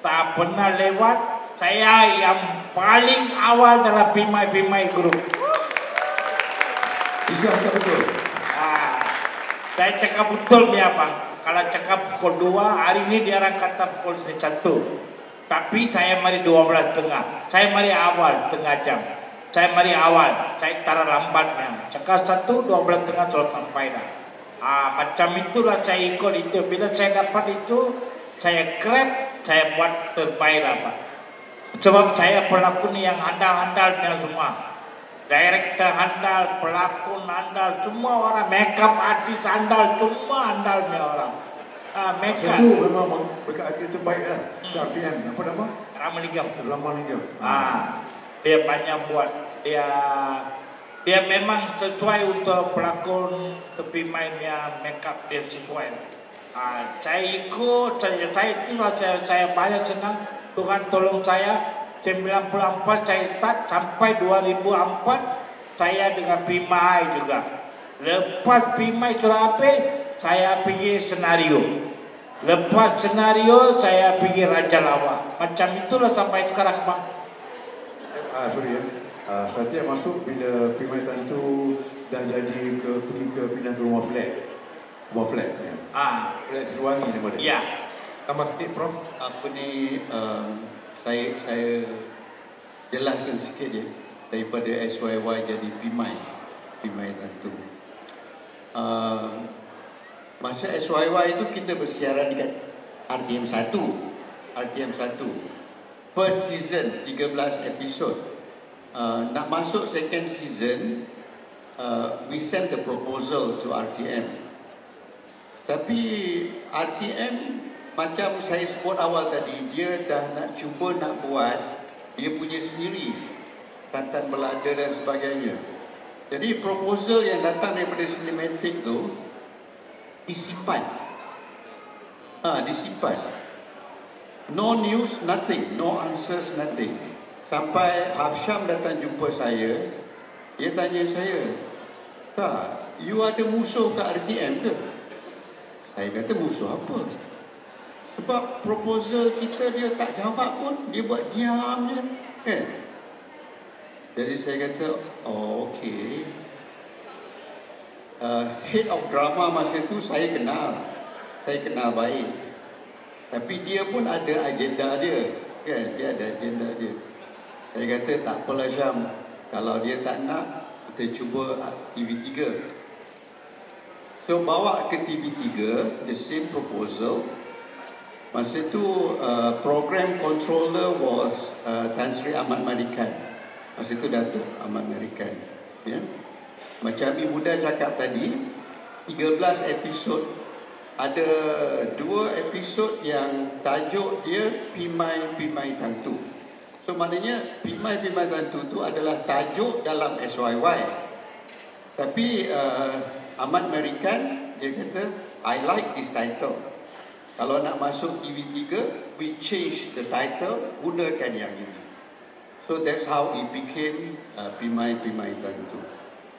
Speaker 3: tak pernah lewat. Saya yang paling awal dalam Pimai-Pimai Group.
Speaker 4: Bisa cakap betul?
Speaker 3: Saya cakap betul ni abang. Kalau cakap pukul 2, hari ni dia orang kata pukul 1. Tapi saya mari 12.30. Saya mari awal setengah jam. Saya mari awal. Saya tara lambatnya. Cakap 1, 12.30 sudah sampai dah. Macam itulah saya ikut itu. Bila saya dapat itu, saya grab, saya buat terbaik lah Pak. Sebab saya pelakon yang handal-handalnya semua. Director handal, pelakon handal, semua orang, makeup artis handal, semua handalnya orang. Makeup.
Speaker 4: Satu memang makeup artis terbaik lah. RTM, apa nama?
Speaker 3: Ramalingam.
Speaker 4: Dia
Speaker 3: banyak buat. Dia memang sesuai untuk pelakon, tapi mainnya makeup dia sesuai. Saya ikut, saya banyak senang. Tuhan tolong saya. 94 saya start sampai 2004 saya dengan Pimai juga. Lepas Pimai sudah habis, saya pergi senario. Lepas senario saya pergi Raja Lawak. Macam itulah sampai sekarang bang.
Speaker 4: Sorry ya. Satya masuk bila Pimai Tantu dah jadi pindah ke rumah flat. Rumah flat ya. Flat Sriwangi nama dia.
Speaker 3: Ya.
Speaker 2: Tambah sikit Prof.
Speaker 6: Apa ni, saya jelaskan sikit ya. Daripada SYY jadi Pimai Tantu. Masa SYY itu kita bersiaran dekat RTM 1. First season 13 episod. Nak masuk second season, we send the proposal to RTM. Tapi RTM macam saya sebut awal tadi, dia dah nak cuba nak buat dia punya sendiri, Santan Belada dan sebagainya. Jadi proposal yang datang daripada sinematik tu disimpan. Disimpan. No news, nothing. No answers, nothing. Sampai Hafsyam datang jumpa saya, dia tanya saya, "Tak, you ada musuh kat RTM ke?" Saya kata, "Musuh apa?" Sebab proposal kita dia tak jawab pun, dia buat diam je, kan? Jadi saya kata, "Oh, okey." Head of drama masa tu saya kenal baik. Tapi dia pun ada agenda dia, kan? Dia ada agenda dia. Saya kata, "Tak apalah Syam, kalau dia tak nak, kita cuba TV3." So bawa ke TV3, the same proposal. Masa tu program controller was Tan Sri Ahmad Marikan. Masa tu Datuk Ahmad Marikan, ya. Macam Ibu Dah cakap tadi, 13 episod. Ada 2 episod yang tajuk dia Pimai Tantu. So maknanya Pimai Tantu tu adalah tajuk dalam SYY. Tapi Ahmad Marikan dia kata, "I like this title. Kalau nak masuk TV3, we change the title, gunakan yang ini." So that's how it became Pimai Tantu.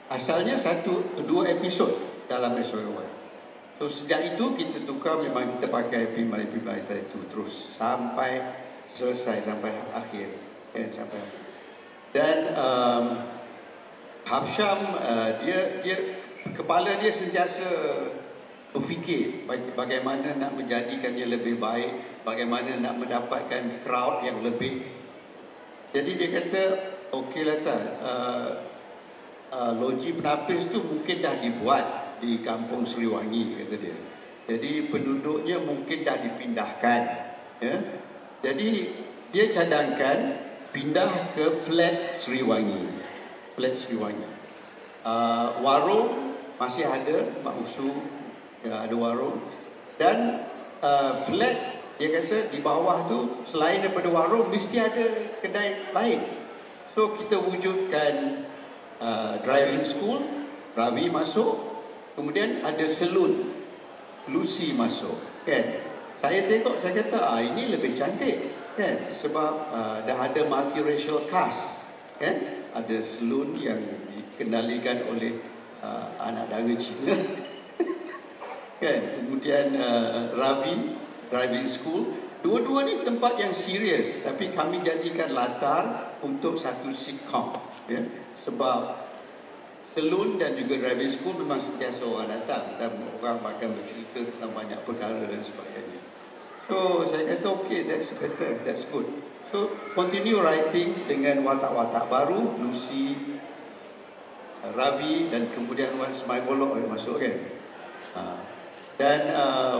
Speaker 6: Asalnya 2 episod dalam SYY. So sejak itu kita tukar, memang kita pakai Pimai Tantu terus sampai selesai, sampai akhir, kan, sampai akhir. Dan Hafsyam dia kepala dia sentiasa berfikir bagaimana nak menjadikannya lebih baik, bagaimana nak mendapatkan crowd yang lebih. Jadi dia kata, "Okeylah tak, loji penapis tu mungkin dah dibuat di kampung Sriwangi," kata dia. Jadi penduduknya mungkin dah dipindahkan, ya. Jadi dia cadangkan pindah ke flat Sriwangi. Warung masih ada, Mak Usu ya, ada warung. Dan flat, dia kata di bawah tu selain daripada warung mesti ada kedai lain. So kita wujudkan driving school, Ravi masuk, kemudian ada salon, Lucy masuk, kan. Saya tengok, saya kata, ini lebih cantik, kan, sebab dah ada multiracial cast, kan. Ada salon yang dikendalikan oleh anak dara Cina, kan. Kemudian Ravi driving school. Dua-dua ni tempat yang serius, tapi kami jadikan latar untuk satu sitcom, ya. Sebab salon dan juga driving school memang sentiasa orang datang dan orang akan bercerita tentang banyak perkara dan sebagainya. So saya kata, okay, that's better, that's good. So continue writing dengan watak-watak baru, Lucy, Ravi, dan kemudian Wan Smaigolok masuk, kan. Dan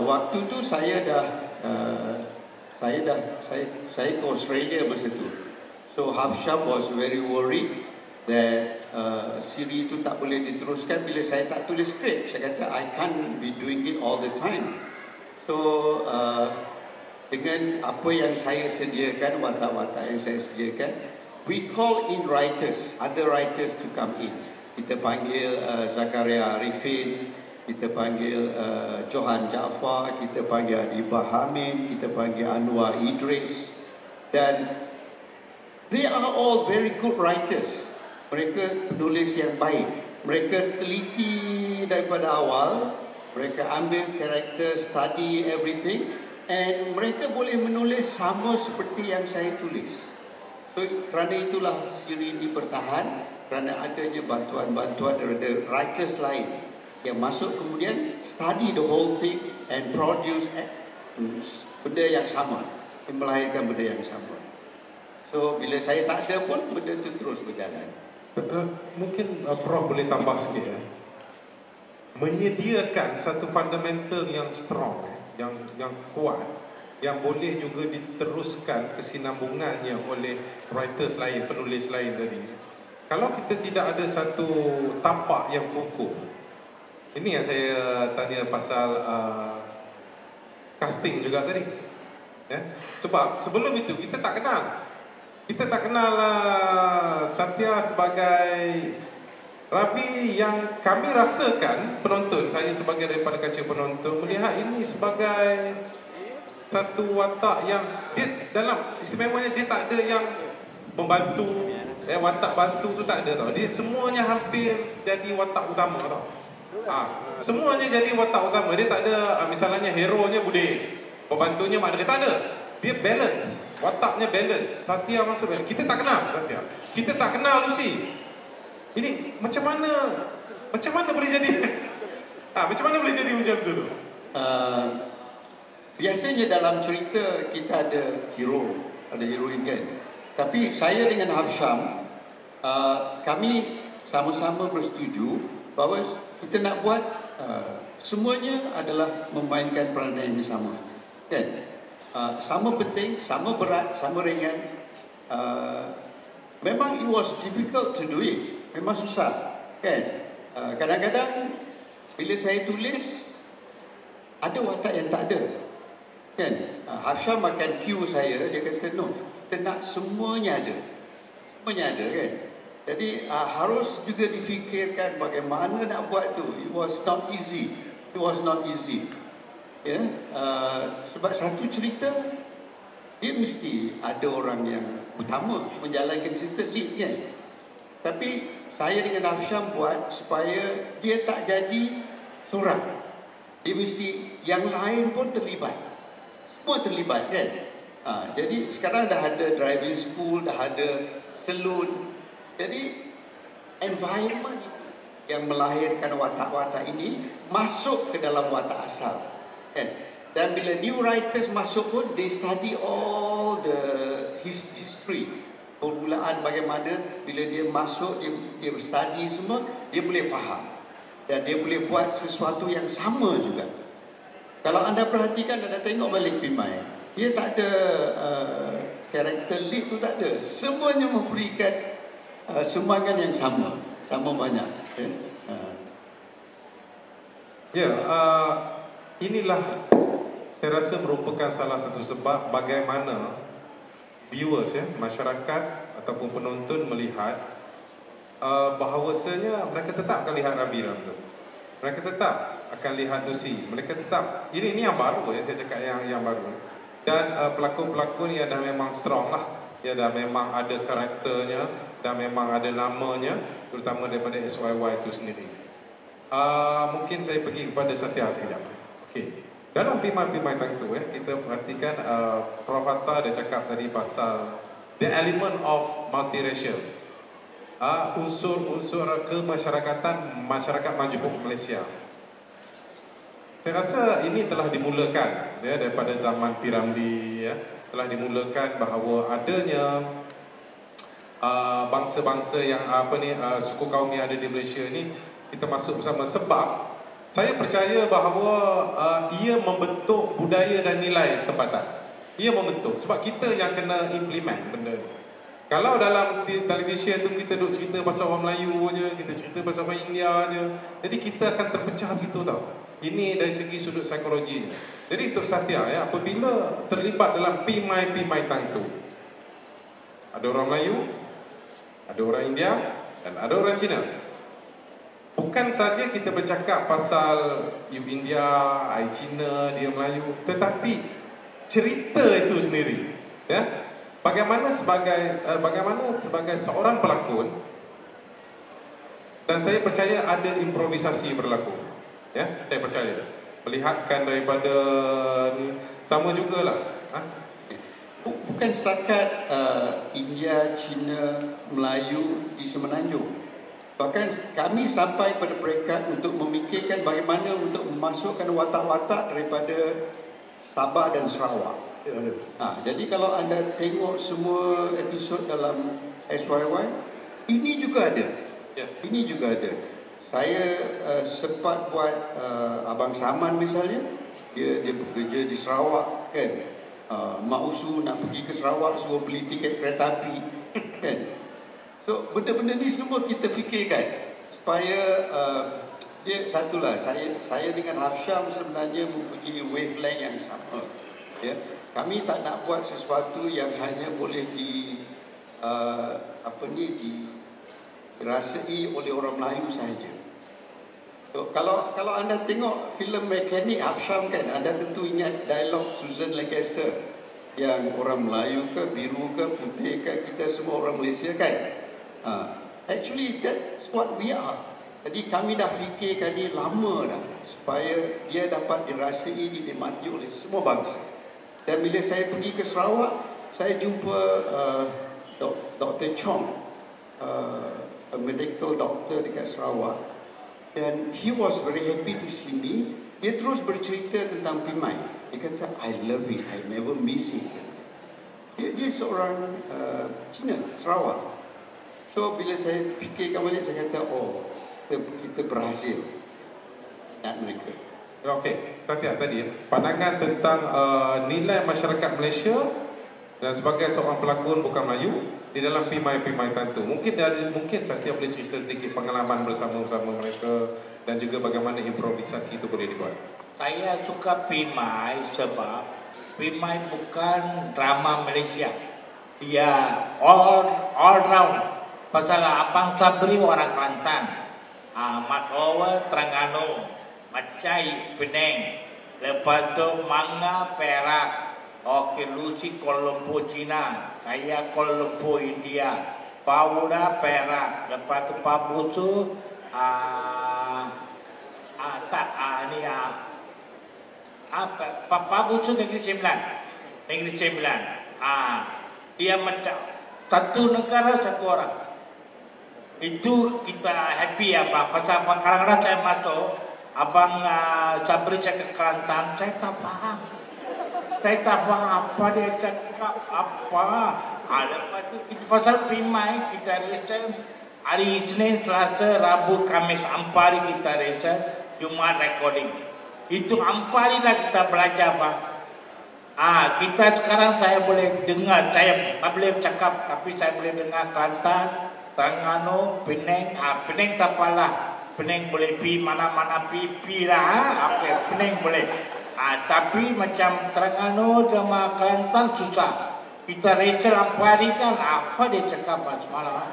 Speaker 6: waktu tu saya ke Australia masa tu. So Hafsyam was very worried that siri itu tak boleh diteruskan bila saya tak tulis skrip. Saya kata, I can't be doing it all the time. So dengan apa yang saya sediakan, watak-watak yang saya sediakan, we call in writers, other writers to come in. Kita panggil Zakaria Arifin, kita panggil Johan Jaafar, kita panggil Adibah Hamid, kita panggil Anwar Idris, dan they are all very good writers. Mereka penulis yang baik. Mereka teliti daripada awal Mereka ambil karakter, study everything, and mereka boleh menulis sama seperti yang saya tulis. So kerana itulah siri ini bertahan, kerana adanya bantuan-bantuan dari writers lain yang masuk kemudian study the whole thing and produce benda yang sama, melahirkan benda yang sama. So bila saya tak ada pun benda itu terus berjalan.
Speaker 2: Mungkin Prof boleh tambah sikit ya. Menyediakan satu fundamental yang strong, yang kuat, yang boleh juga diteruskan kesinambungannya oleh writers lain, penulis lain tadi. Kalau kita tidak ada satu tapak yang kukuh, ini yang saya tanya pasal casting juga tadi. Ya? Sebab sebelum itu kita tak kenal. Kita tak kenal Satya sebagai Ravi yang kami rasakan penonton, saya sebagai daripada kaca penonton melihat ini sebagai satu watak yang dia dalam istimewanya dia tak ada yang membantu, watak bantu tu tak ada tau. Dia semuanya hampir jadi watak utama tau. Semuanya jadi watak utama. Dia tak ada misalnya hero-nya Bude, pembantunya Mak dia tak ada. Dia balance, wataknya balance. Satya masuk balance. Kita tak kenal Satya. Kita tak kenal Lucy. Ini macam mana boleh jadi? Macam mana boleh jadi macam tu?
Speaker 6: Biasanya dalam cerita kita ada hero, ada heroin kan. Tapi saya dengan Hafsyam, kami sama-sama bersetuju bahawa kita nak buat semuanya adalah memainkan peranan yang sama, kan? Sama penting, sama berat, sama ringan. Memang it was difficult to do it. Memang susah, kan? Kadang-kadang bila saya tulis ada watak yang tak ada, kan? Hafsyam makan cue saya, dia kata no, kita nak semuanya ada. Semuanya ada, kan? Jadi harus juga difikirkan bagaimana nak buat tu. It was not easy. It was not easy. Ya, sebab satu cerita dia mesti ada orang yang utama menjalankan cerita, lead, kan? Tapi saya dengan Hafsyam buat supaya dia tak jadi seorang. Dia mesti yang lain pun terlibat. Semua terlibat, kan? Jadi sekarang dah ada driving school, dah ada salon. Jadi environment yang melahirkan watak-watak ini masuk ke dalam watak asal. Dan bila new writers masuk pun, they study all the history, permulaan bagaimana. Bila dia masuk, dia study semua, dia boleh faham dan dia boleh buat sesuatu yang sama juga. Kalau anda perhatikan, anda tengok balik Pimai, dia tak ada karakter lead tu, tak ada. Semuanya memberikan sumbangan yang sama, sama banyak.
Speaker 2: Inilah saya rasa merupakan salah satu sebab bagaimana viewers, masyarakat ataupun penonton melihat bahawasanya mereka tetap akan lihat Ravi Ram tu. Mereka tetap akan lihat Lucy. Mereka tetap, ini yang baru, saya cakap yang baru. Dan pelakon-pelakon yang dah memang strong lah. Dia dah memang ada karakternya, dah memang ada namanya, terutama daripada SYY itu sendiri. Mungkin saya pergi kepada Satya sekejap. Okay. Dalam Pimai-Pimai Tangtu, kita perhatikan Prof Hatta dah cakap tadi pasal the element of multiracial, unsur-unsur kemasyarakatan masyarakat majmuk Malaysia. Saya rasa ini telah dimulakan daripada zaman Piramli, telah dimulakan bahawa adanya bangsa-bangsa yang suku kaum yang ada di Malaysia ni kita masuk bersama. Sebab saya percaya bahawa ia membentuk budaya dan nilai tempatan. Ia membentuk. Sebab kita yang kena implement benda ni. Kalau dalam televisyen tu kita duk cerita pasal orang Melayu je, kita cerita pasal orang India je, jadi kita akan terpecah begitu tau. Ini dari segi sudut psikologi. Jadi untuk Satya, apabila terlibat dalam Pimai-Pimai Tangtu, ada orang Melayu, ada orang India dan ada orang Cina. Bukan saja kita bercakap pasal you India, I Cina, dia Melayu, tetapi cerita itu sendiri, bagaimana sebagai seorang pelakon, dan saya percaya ada improvisasi berlaku. Ya, saya percaya. Melihatkan daripada ni sama jugalah.
Speaker 6: Bukan setakat India, China, Melayu di Semenanjung. Bahkan kami sampai pada peringkat untuk memikirkan bagaimana untuk memasukkan watak-watak daripada Sabah dan Sarawak. Jadi kalau anda tengok semua episod dalam SYY, ini juga ada. Ini juga ada. Saya sempat buat Abang Saman misalnya, dia bekerja di Sarawak kan. Mak Usu nak pergi ke Sarawak suruh beli tiket kereta api kan. So benda-benda ni semua kita fikirkan supaya dia satulah, saya dengan Hafsyam sebenarnya mempunyai wavelength yang sama. Ya. Kami tak nak buat sesuatu yang hanya boleh dirasai oleh orang Melayu sahaja. So, kalau anda tengok filem Mekanik Hafsyam kan, anda tentu ingat dialog Susan Lancaster yang orang Melayu ke, biru ke, putih ke, kita semua orang Malaysia kan. Actually that's what we are. Jadi kami dah fikirkan ni lama dah supaya dia dapat dirasai, dinikmati oleh semua bangsa. Dan bila saya pergi ke Sarawak, saya jumpa Dr. Chong, a medical doctor dekat Sarawak. Dan he was very happy to see me. Dia terus bercerita tentang Pimai. Dia kata, I love it, I never miss it. Dia seorang Cina, Sarawak. So bila saya fikirkan balik, saya kata, oh, kita berhasil dan mereka.
Speaker 2: Okey, Satya tadi pandangan tentang nilai masyarakat Malaysia dan sebagai seorang pelakon bukan Melayu di dalam Pimai-Pimai Tantu. Mungkin Satya boleh cerita sedikit pengalaman bersama-sama mereka dan juga bagaimana improvisasi itu boleh dibuat.
Speaker 3: Saya suka Pimai sebab Pimai bukan drama Malaysia. Dia all round. Pasal Abang Sabri orang Kelantan, Mat Owe Terengganu, Macai Penang, lepas tu Manga Perak, Okey Lucy Kuala Lumpur China, saya Kuala Lumpur India, Paula Perak, lepas tu Pak Busu Pak Busu Negeri Sembilan. Dia macam satu negara satu orang. Itu kita happy Abang. Pasal kadang-kadang saya masuk, Abang Sabri cakap Kelantan, saya tak faham. Saya tak faham apa dia cakap, apa. Lepas itu kita pasal Pimai, kita rehearsal hari Isnin, Selasa, Rabu, Khamis, 4 hari kita rehearsal, Jumaat recording. Itu 4 hari lah kita belajar Bang. Kita sekarang saya boleh dengar, saya tak boleh cakap, tapi saya boleh dengar Kelantan, Terengganu, Penang, Penang tak apalah. Penang boleh pi mana-mana pi lah. Okey, Penang boleh. Tapi macam Terengganu sama Kelantan susah. Kita rehearsal 4 hari kan, apa dia cakap semalam.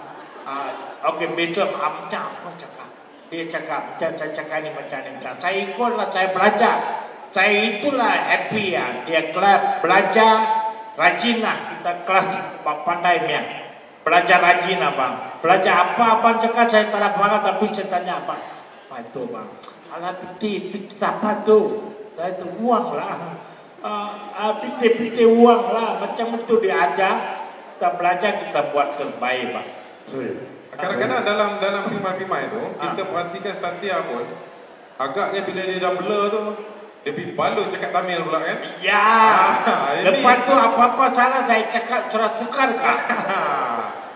Speaker 3: Okey, besok macam apa cakap. Dia cakap, macam saya cakap ni macam ni. Saya ikutlah, saya belajar. Saya itulah happy ya. Dia kelas belajar, rajin lah. Kita kelas pandai punya. Belajar rajin Abang. Belajar apa Abang cakap saya tak faham, tapi saya tanya Abang. Apa itu Bang? Alah piti siapa tu? Saya tu uang lah. Piti uang lah. Macam itu diajar. Kita belajar, kita buat terbaik Bang.
Speaker 2: Kadang-kadang dalam Pimai-Pimai tu, kita perhatikan Satya pun agaknya bila dia dah blur tu, dia pergi balon cakap Tamil pula kan?
Speaker 3: Ya. Lepas tu apa-apa salah saya cakap surat tukar kah?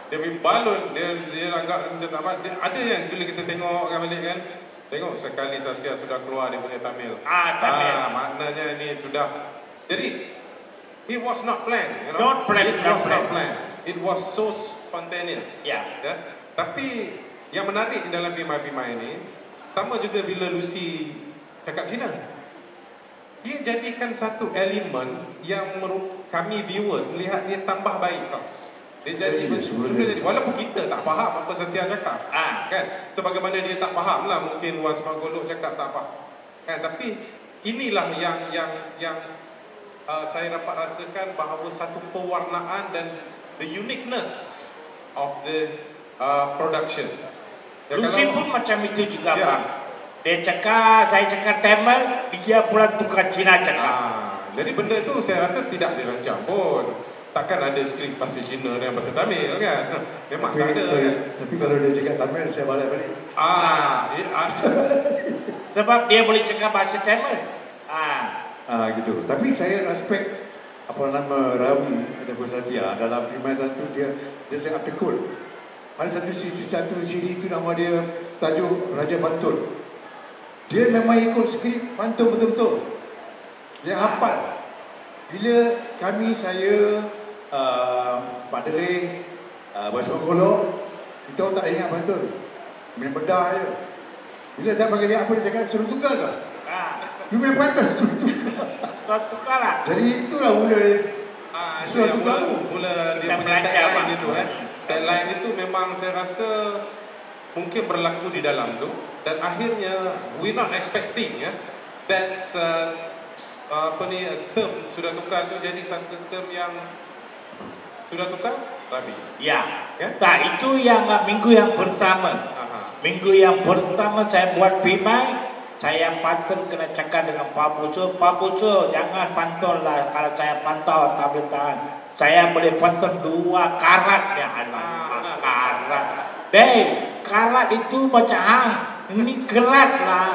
Speaker 2: Dia pergi balon, dia anggap macam tak apa. Ada yang bila kita tengok kan balik kan, tengok sekali Satya sudah keluar dia punya Tamil.
Speaker 3: Tamil.
Speaker 2: Maknanya ini sudah. Jadi it was not planned, you know?
Speaker 3: Not planned.
Speaker 2: It was not planned. It was so spontaneous.
Speaker 3: Ya.
Speaker 2: Tapi yang menarik di dalam Pimai-Pimai ini sama juga bila Lucy cakap Cina. Dia jadikan satu elemen yang kami viewers melihat dia tambah baik tau. Dia jadi walaupun kita tak faham apa Satya cakap, kan? Sebagaimana dia tak faham lah mungkin Wan Semagolok cakap tak apa. Kan? Tapi inilah yang saya dapat rasakan bahawa satu pewarnaan dan the uniqueness of the production.
Speaker 3: Lucy pun macam itu juga Bang. Dia cakap, saya cakap Tamil, dia pula tukar Cina cakap.
Speaker 2: Jadi benda tu saya rasa tidak dirancang pun. Takkan ada skrip bahasa Cina dan bahasa Tamil kan? Memang tak ada kan?
Speaker 4: Tapi kalau dia cakap Tamil, saya balik-balik.
Speaker 3: Sebab dia boleh cakap bahasa Tamil.
Speaker 4: Gitu. Tapi saya respect apa nama Rawi ataupun Satya dalam permainan tu dia sangat tekun. Ada satu siri tu nama dia tajuk Raja Pantun. Dia memang ikut skrip pantun betul-betul. Dia hafal. Bila saya Pak Dering, Bahasa Mengkolok, kita orang tak ingat pantun. Main bedah je. Bila tak bagi dia apa, dia cakap suruh tukar ke? Dia main pantun, suruh tukar.
Speaker 3: Suruh tukar lah.
Speaker 4: Jadi itulah mula dia.
Speaker 2: Itu yang mula dia punya tagline itu Tagline itu memang saya rasa mungkin berlaku di dalam tu. Dan akhirnya we not expecting that's term sudah tukar tu jadi satu term yang sudah tukar Rabi.
Speaker 3: Ya. Tak, itu yang minggu yang pertama. Minggu yang pertama saya buat pimai, saya pantun kena cakap dengan Pak Bucu, jangan pantun lah, kalau saya pantau tak boleh tahan. Saya boleh pantun 2 karat ya, karat. Karat itu macam hang, ini kerat lah.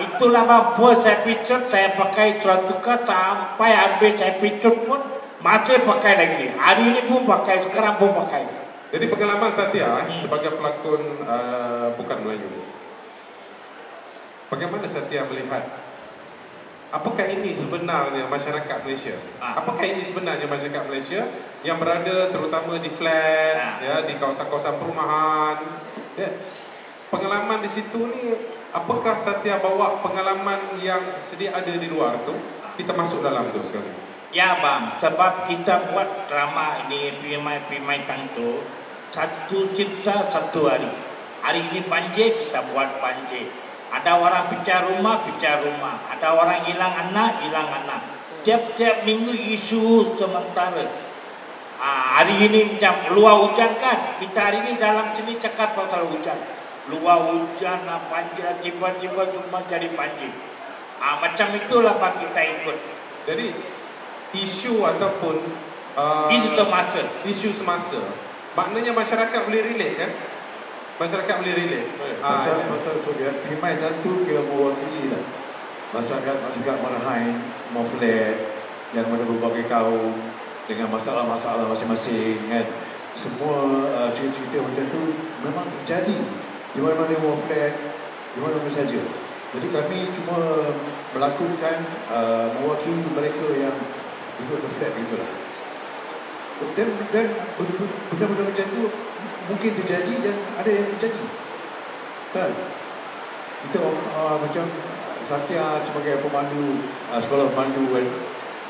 Speaker 3: Itulah bang, first episode saya pakai surat tukar sampai habis episode pun masih pakai lagi. Hari ini pun pakai, sekarang pun pakai.
Speaker 2: Jadi pengalaman Satya sebagai pelakon bukan Melayu, bagaimana Satya melihat apakah ini sebenarnya masyarakat Malaysia? Apakah ini sebenarnya masyarakat Malaysia yang berada terutama di flat, di kawasan-kawasan perumahan? Pengalaman di situ ni, apakah Satya bawa pengalaman yang sedia ada di luar tu, kita masuk dalam tu sekali?
Speaker 3: Ya bang, sebab kita buat drama ini Pimai Tangtu, satu cerita satu hari. Hari ini banjir, kita buat banjir. Ada orang pecah rumah. Ada orang hilang anak. Tiap-tiap minggu isu sementara. Hari ini macam luar hujan kan. Kita hari ini dalam sini cakap pasal hujan. Luar hujan, banjir, tiba-tiba cuma jadi banjir. Macam itulah pak kita ikut.
Speaker 2: Jadi isu ataupun isu semasa. Maknanya masyarakat boleh relate kan? Masyarakat boleh relate.
Speaker 4: Pasal dia Pimai Tangtu kira mewakili lah masyarakat Merahan, mau flat yang mana berbagai kaum dengan masalah-masalah masing-masing kan. Semua cerita-cerita macam tu memang terjadi di mana-mana mau flat, di mana-mana saja. Jadi kami cuma melakukan mewakili mereka yang duduk di flat gitulah. Dan benda-benda macam tu mungkin terjadi dan ada yang terjadi. Kan? Kita macam Satya sebagai pemandu sekolah pemandu kan,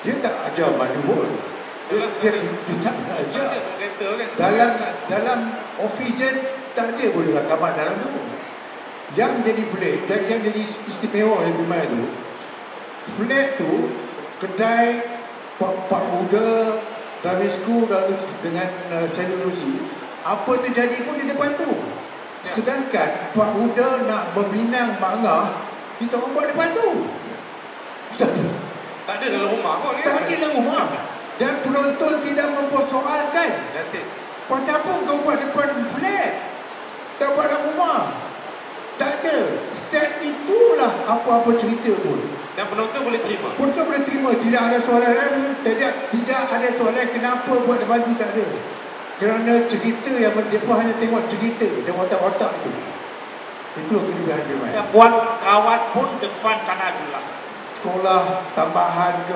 Speaker 4: dia tak ajar mandu pun. Dia tak ajar. Dalam office je tak ada pun rakaman dalam tu. Yang jadi pelik dan yang jadi istimewa oleh Pimai tu, flat tu kedai Pak Uda Driving School dengan selulosi, apa terjadi pun di depan tu. Sedangkan Pak Huda nak berminang marah, kita orang buat depan tu.
Speaker 2: Tak ada dalam rumah pun.
Speaker 4: Tak ada dalam rumah. Dan penonton tidak mempersoalkan. Pasal apa kau buat depan flat? Tak buat dalam rumah. Tak ada. Set itulah apa-apa cerita pun.
Speaker 2: Dan penonton boleh terima.
Speaker 4: Penonton boleh terima. Tidak ada soalan. Tidak ada soalan kenapa buat depan tu, tak ada. Kerana cerita yang mereka hanya tengok cerita dan watak-watak itu. Itu kelebihan Pimai.
Speaker 3: Ya, buat kawat pun depan tanah juga.
Speaker 4: Sekolah tambahan ke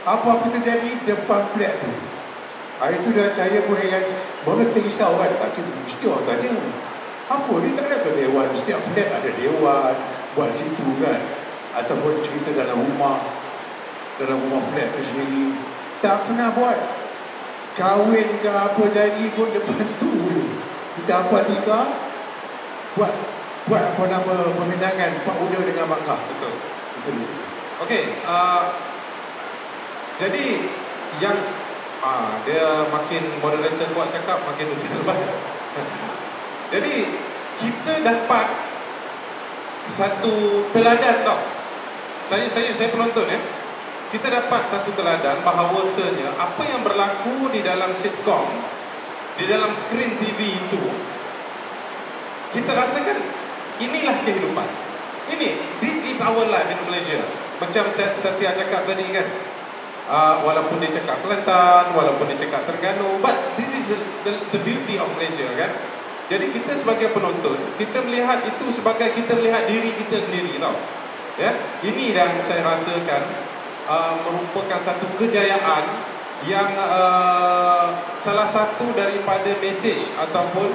Speaker 4: apa-apa terjadi depan flat tu. Hari tu dah saya pun ingat, mana kita risau kan, tak mesti orang tanya. Apa ni, tak ada ke dewan? Setiap flat ada dewan buat situ kan. Ataupun cerita dalam rumah flat tu sendiri. Tak pernah buat. Kahwin ke apa jadi pun depan tu. Kita apa tiga buat apa nama pemindangan Pak Uda dengan Mak Ngah. Betul.
Speaker 2: Okey, jadi yang dia makin moderator kuat cakap makin hujan lebat. Jadi kita dapat satu teladan tau. Saya penonton ya. Kita dapat satu teladan bahawasanya apa yang berlaku di dalam sitcom, di dalam skrin TV itu, kita rasakan inilah kehidupan. This is our life in Malaysia. Macam Setia cakap tadi kan, walaupun dia cakap Kelantan, walaupun dia cakap Terengganu, but this is the beauty of Malaysia kan. Jadi kita sebagai penonton, kita melihat itu sebagai kita melihat diri kita sendiri tau. Ya, ini yang saya rasakan merupakan satu kejayaan yang salah satu daripada mesej ataupun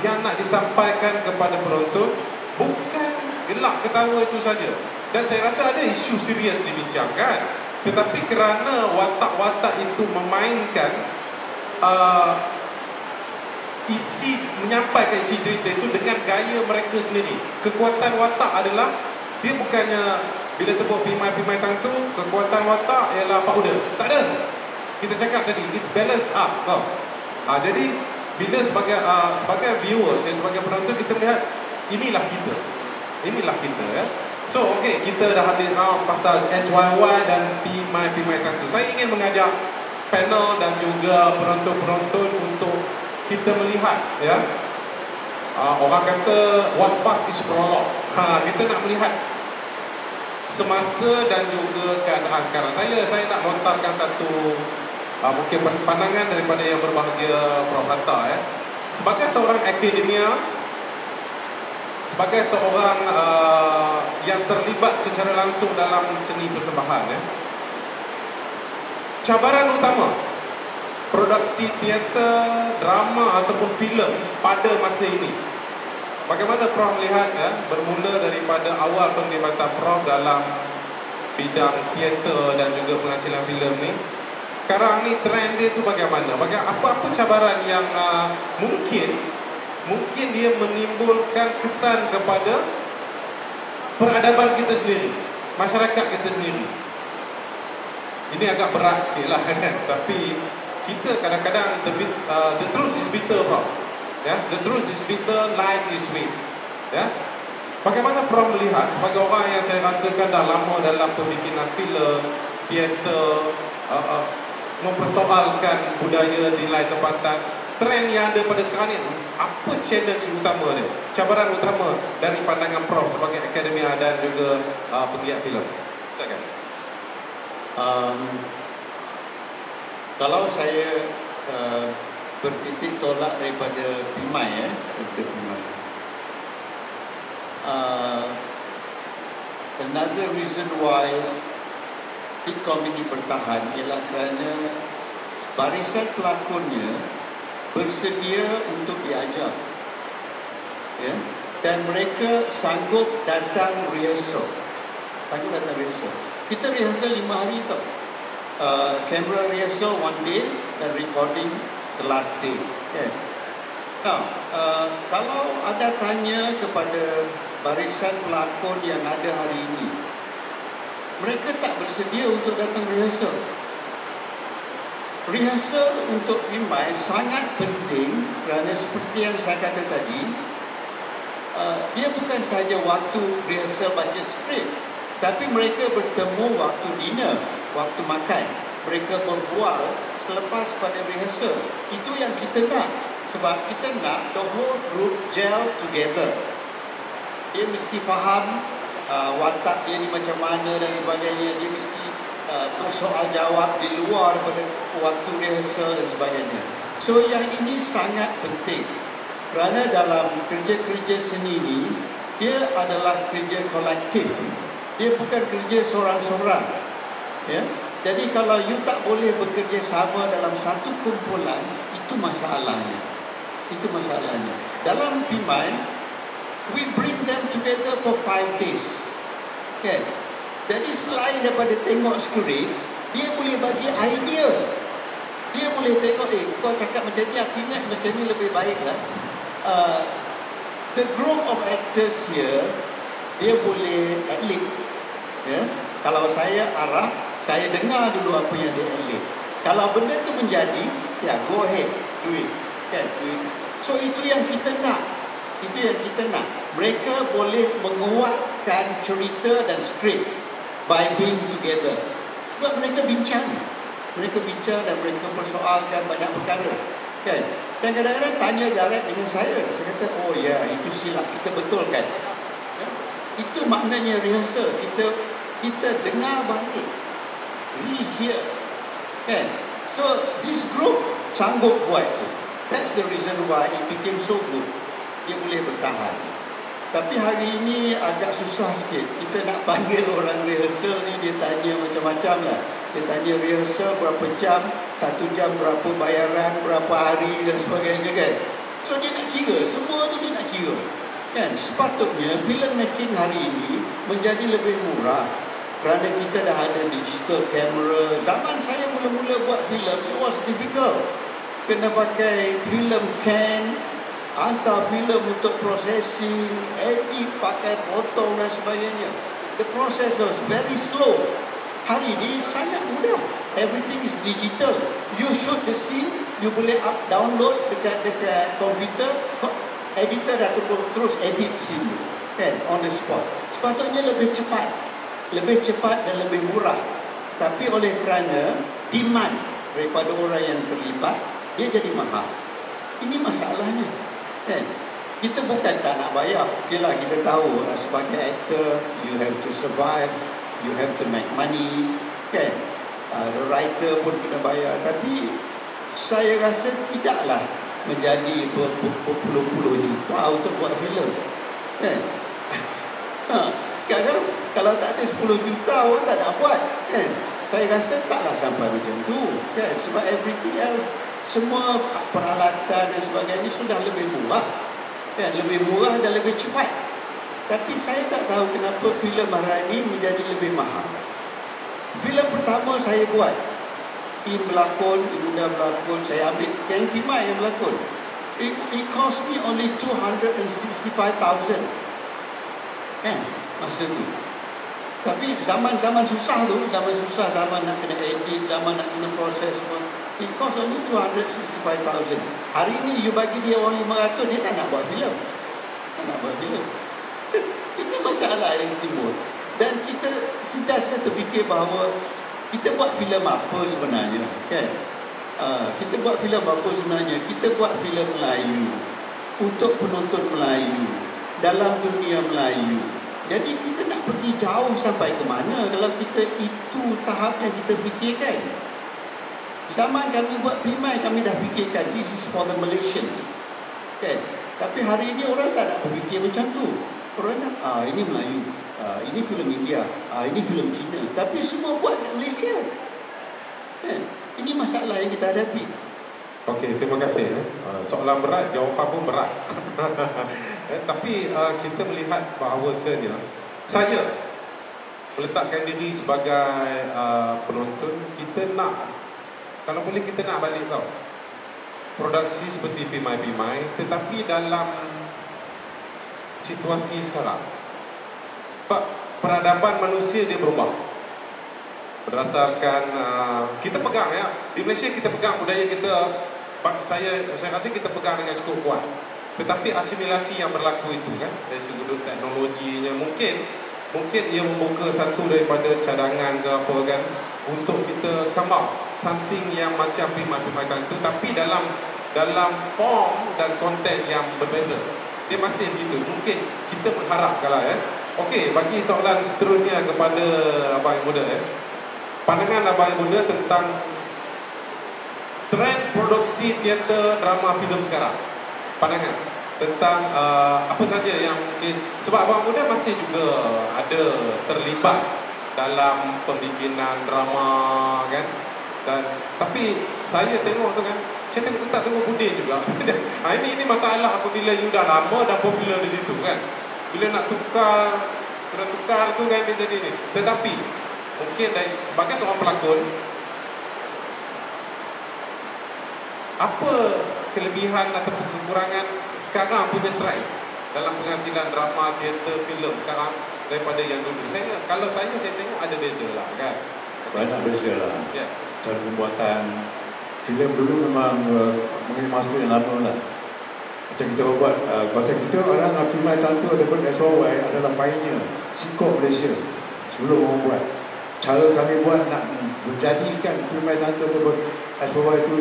Speaker 2: yang nak disampaikan kepada penonton bukan gelak ketawa itu saja. Dan saya rasa ada isu serius dibincangkan, tetapi kerana watak-watak itu memainkan menyampaikan isi cerita itu dengan gaya mereka sendiri. Kekuatan watak adalah dia bukannya bila sebut pimai-pimai tang tu, kekuatan watak ialah powder. Tak ada. Kita cakap tadi, it's balance up tau. Jadi bila sebagai viewer, saya sebagai penonton, kita melihat inilah kita. Inilah kita ya. So okey, kita dah habis pasal SYY dan pimai-pimai tang tu. Saya ingin mengajak panel dan juga penonton-penonton untuk kita melihat ya. Orang kata what past is prologue. Kita nak melihat semasa dan juga keadaan sekarang. Saya nak lontarkan satu mungkin pandangan daripada yang berbahagia Prof Hatta ya. Sebagai seorang akademia, sebagai seorang yang terlibat secara langsung dalam seni persembahan ya. Cabaran utama produksi teater, drama ataupun filem pada masa ini, bagaimana Prof melihat ya, bermula daripada awal penglibatan Prof dalam bidang teater dan juga penghasilan filem ni, sekarang ni trend dia tu bagaimana? Apa-apa cabaran yang mungkin dia menimbulkan kesan kepada peradaban kita sendiri, masyarakat kita sendiri. Ini agak berat sikit lah kan? Tapi kita kadang-kadang the truth is bitter Prof. Ya, the truth is bitter, lies is sweet. Ya. Bagaimana Prof melihat sebagai orang yang saya rasakan dah lama dalam pembikinan filem, teater, mempersoalkan budaya, nilai tempatan, trend yang ada pada sekarang ni, apa challenge utama dia? Cabaran utama dari pandangan Prof sebagai akademia dan juga pegiat filem. Silakan.
Speaker 6: Kalau saya bertitik tolak daripada Pimai another reason why sitcom ini bertahan ialah kerana barisan pelakonnya bersedia untuk diajar ya? Dan mereka sanggup datang rehearsal. Kita rehearsal 5 hari tau. Camera rehearsal 1 day dan recording the last day kan? Now, kalau ada tanya kepada barisan pelakon yang ada hari ini, mereka tak bersedia untuk datang rehearsal. Rehearsal untuk Pimai sangat penting kerana seperti yang saya kata tadi, dia bukan sahaja waktu rehearsal baca skrip, tapi mereka bertemu waktu dinner, waktu makan. Mereka berbual selepas pada rehearsal. Itu yang kita nak. Sebab kita nak the whole group gel together. Dia mesti faham watak dia ni macam mana dan sebagainya. Dia mesti bersoal jawab di luar pada waktu rehearsal dan sebagainya. So yang ini sangat penting. Kerana dalam kerja-kerja seni ni, dia adalah kerja kolektif. Dia bukan kerja seorang-seorang. Ya? Jadi kalau you tak boleh bekerja sama dalam satu kumpulan, itu masalahnya. Itu masalahnya. Dalam Pimai, we bring them together for 5 days. Kan? Jadi selain daripada tengok skrip, dia boleh bagi idea. Dia boleh tengok, kau cakap macam ni, aku ingat macam ni lebih baik lah. The group of actors here, dia boleh ad-lib. Ya? Kalau saya arah, saya dengar dulu apa yang dia ad-lib. Kalau benda tu menjadi, ya go ahead, do it. Kan? So itu yang kita nak. Itu yang kita nak. Mereka boleh menguatkan cerita dan skrip by being together. Sebab mereka bincang. Mereka bincang dan mereka persoalkan banyak perkara. Kan? Dan kadang-kadang tanya direct dengan saya. Saya kata, oh ya, itu silap. Kita betulkan. Ya? Itu maknanya rehearsal. Kita dengar balik. Rehear. Kan? So, this group sanggup buat itu. That's the reason why it became so good. Dia boleh bertahan. Tapi hari ini agak susah sikit. Kita nak panggil orang rehearsal ni, dia tanya macam-macam lah. Dia tanya rehearsal berapa jam, 1 jam berapa bayaran, berapa hari dan sebagainya kan. So dia nak kira, semua tu dia nak kira. Kan? Sepatutnya film making hari ini menjadi lebih murah. Kerana kita dah ada digital camera. Zaman saya mula-mula buat filem, it was difficult. Kena pakai film can, hantar filem untuk processing, edit, pakai potong dan sebagainya. The process was very slow. Hari ini sangat mudah. Everything is digital. You shoot the scene, you boleh download dekat komputer, editor dah terus edit scene, kan, on the spot. Sepatutnya lebih cepat. Lebih cepat dan lebih murah. Tapi oleh kerana demand daripada orang yang terlibat, dia jadi mahal. Ini masalahnya. Kan? Kita bukan tak nak bayar. Okeylah, kita tahu sebagai actor, you have to survive, you have to make money. Kan? The writer pun kena bayar. Tapi saya rasa tidaklah menjadi berpuluh-puluh juta untuk buat filem. Kan? Sekarang kalau tak ada 10 juta orang tak nak buat, kan? Saya rasa taklah sampai macam tu, kan? Sebab everything else, semua peralatan dan sebagainya sudah lebih murah, kan? Lebih murah dan lebih cepat. Tapi saya tak tahu kenapa filem hari ini menjadi lebih mahal. Filem pertama saya buat, Im berlakon, Ibuda berlakon, saya ambil Geng Pimai yang berlakon. It cost me only 265,000, kan? Masa tu. Tapi zaman susah tu, zaman nak kena edit, zaman nak kena proses semua. It cost only 265,000. Hari ni you bagi dia orang 500, dia tak nak buat filem. Tak nak buat filem. Itu masalah yang timbul. Dan kita sudah terfikir bahawa kita buat filem apa sebenarnya, kan? Kita buat filem apa sebenarnya? Kita buat filem Melayu untuk penonton Melayu dalam dunia Melayu. Jadi kita nak pergi jauh sampai ke mana kalau kita itu tahap yang kita fikirkan. Zaman kami buat Pimai, kami dah fikirkan this is for the Malaysians, kan? Tapi hari ini orang tak nak berfikir macam tu. Orang nak, ini Melayu, ini filem India, ini filem Cina. Tapi semua buat kat Malaysia, kan? Ini masalah yang kita hadapi.
Speaker 2: Okey, terima kasih. Soalan berat, jawapan pun berat. Tapi kita melihat bahawasanya saya meletakkan diri sebagai penonton. Kita nak, kalau boleh kita nak balik tau, produksi seperti Pimai-Pimai, tetapi dalam situasi sekarang. Sebab peradaban manusia dia berubah berdasarkan kita pegang, ya, di Malaysia kita pegang budaya kita. Saya rasa kita pegang dengan cukup kuat. Tetapi asimilasi yang berlaku itu, kan, dari sudut teknologinya, mungkin ia membuka satu daripada cadangan ke apa, kan, untuk kita come up something yang macam Pimai-Pimai itu, tapi dalam form dan konten yang berbeza. Dia masih begitu. Mungkin kita mengharap kalau, ya. Okey, bagi soalan seterusnya kepada Abang Yang Muda, ya. Pandangan Abang Yang Muda tentang trend produksi teater, drama, filem sekarang. Pandangan tentang apa saja yang mungkin, sebab Abang Muda masih juga ada terlibat dalam pembikinan drama, kan, dan tapi saya tengok tu, kan, saya tak tengok Budin juga. Ini masalah apabila you dah lama dan popular di situ, kan, bila nak tukar tu, kan, dia jadi ni. Tetapi mungkin dari sebagai seorang pelakon, apa kelebihan ataupun kekurangan sekarang punya trend dalam penghasilan drama, teater, filem sekarang daripada yang dulu? Kalau saya tengok ada beza lah, kan.
Speaker 4: Banyak beza lah.
Speaker 2: Ya.
Speaker 4: Cara pembuatan filem dulu memang mengambil masa yang lama lah. Macam kita buat, pasal kita orang Primai Tantu ataupun SYY adalah pioneer Sikop Malaysia sebelum orang buat. Cara kami buat nak menjadikan Primai Tantu ataupun SYY itu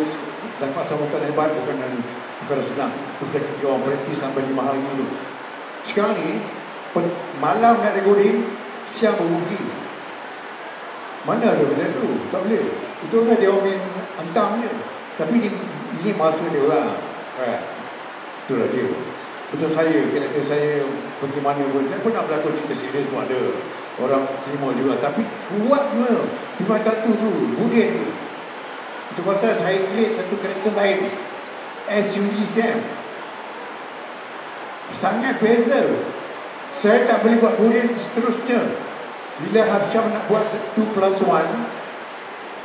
Speaker 4: dapat sambutan hebat bukan senang. Terus kita orang praktis sampai 5 hari tu. Sekarang ni malam nak recording, siang baru pergi. Mana ada macam tu? Tak boleh. Itu pasal dia orang main hantam je. Tapi ini masa dia orang. Itulah dia. Betul saya, karakter saya pergi mana pun. Saya pernah berlakon cerita serius pun ada. Orang terima juga. Tapi kuatnya Primai Tantu tu, Budin tu. Itu pasal saya create satu karakter lain. SUD Sam. Sangat beza. Saya tak boleh buat Budin seterusnya. Bila Hafsyam nak buat 2+1,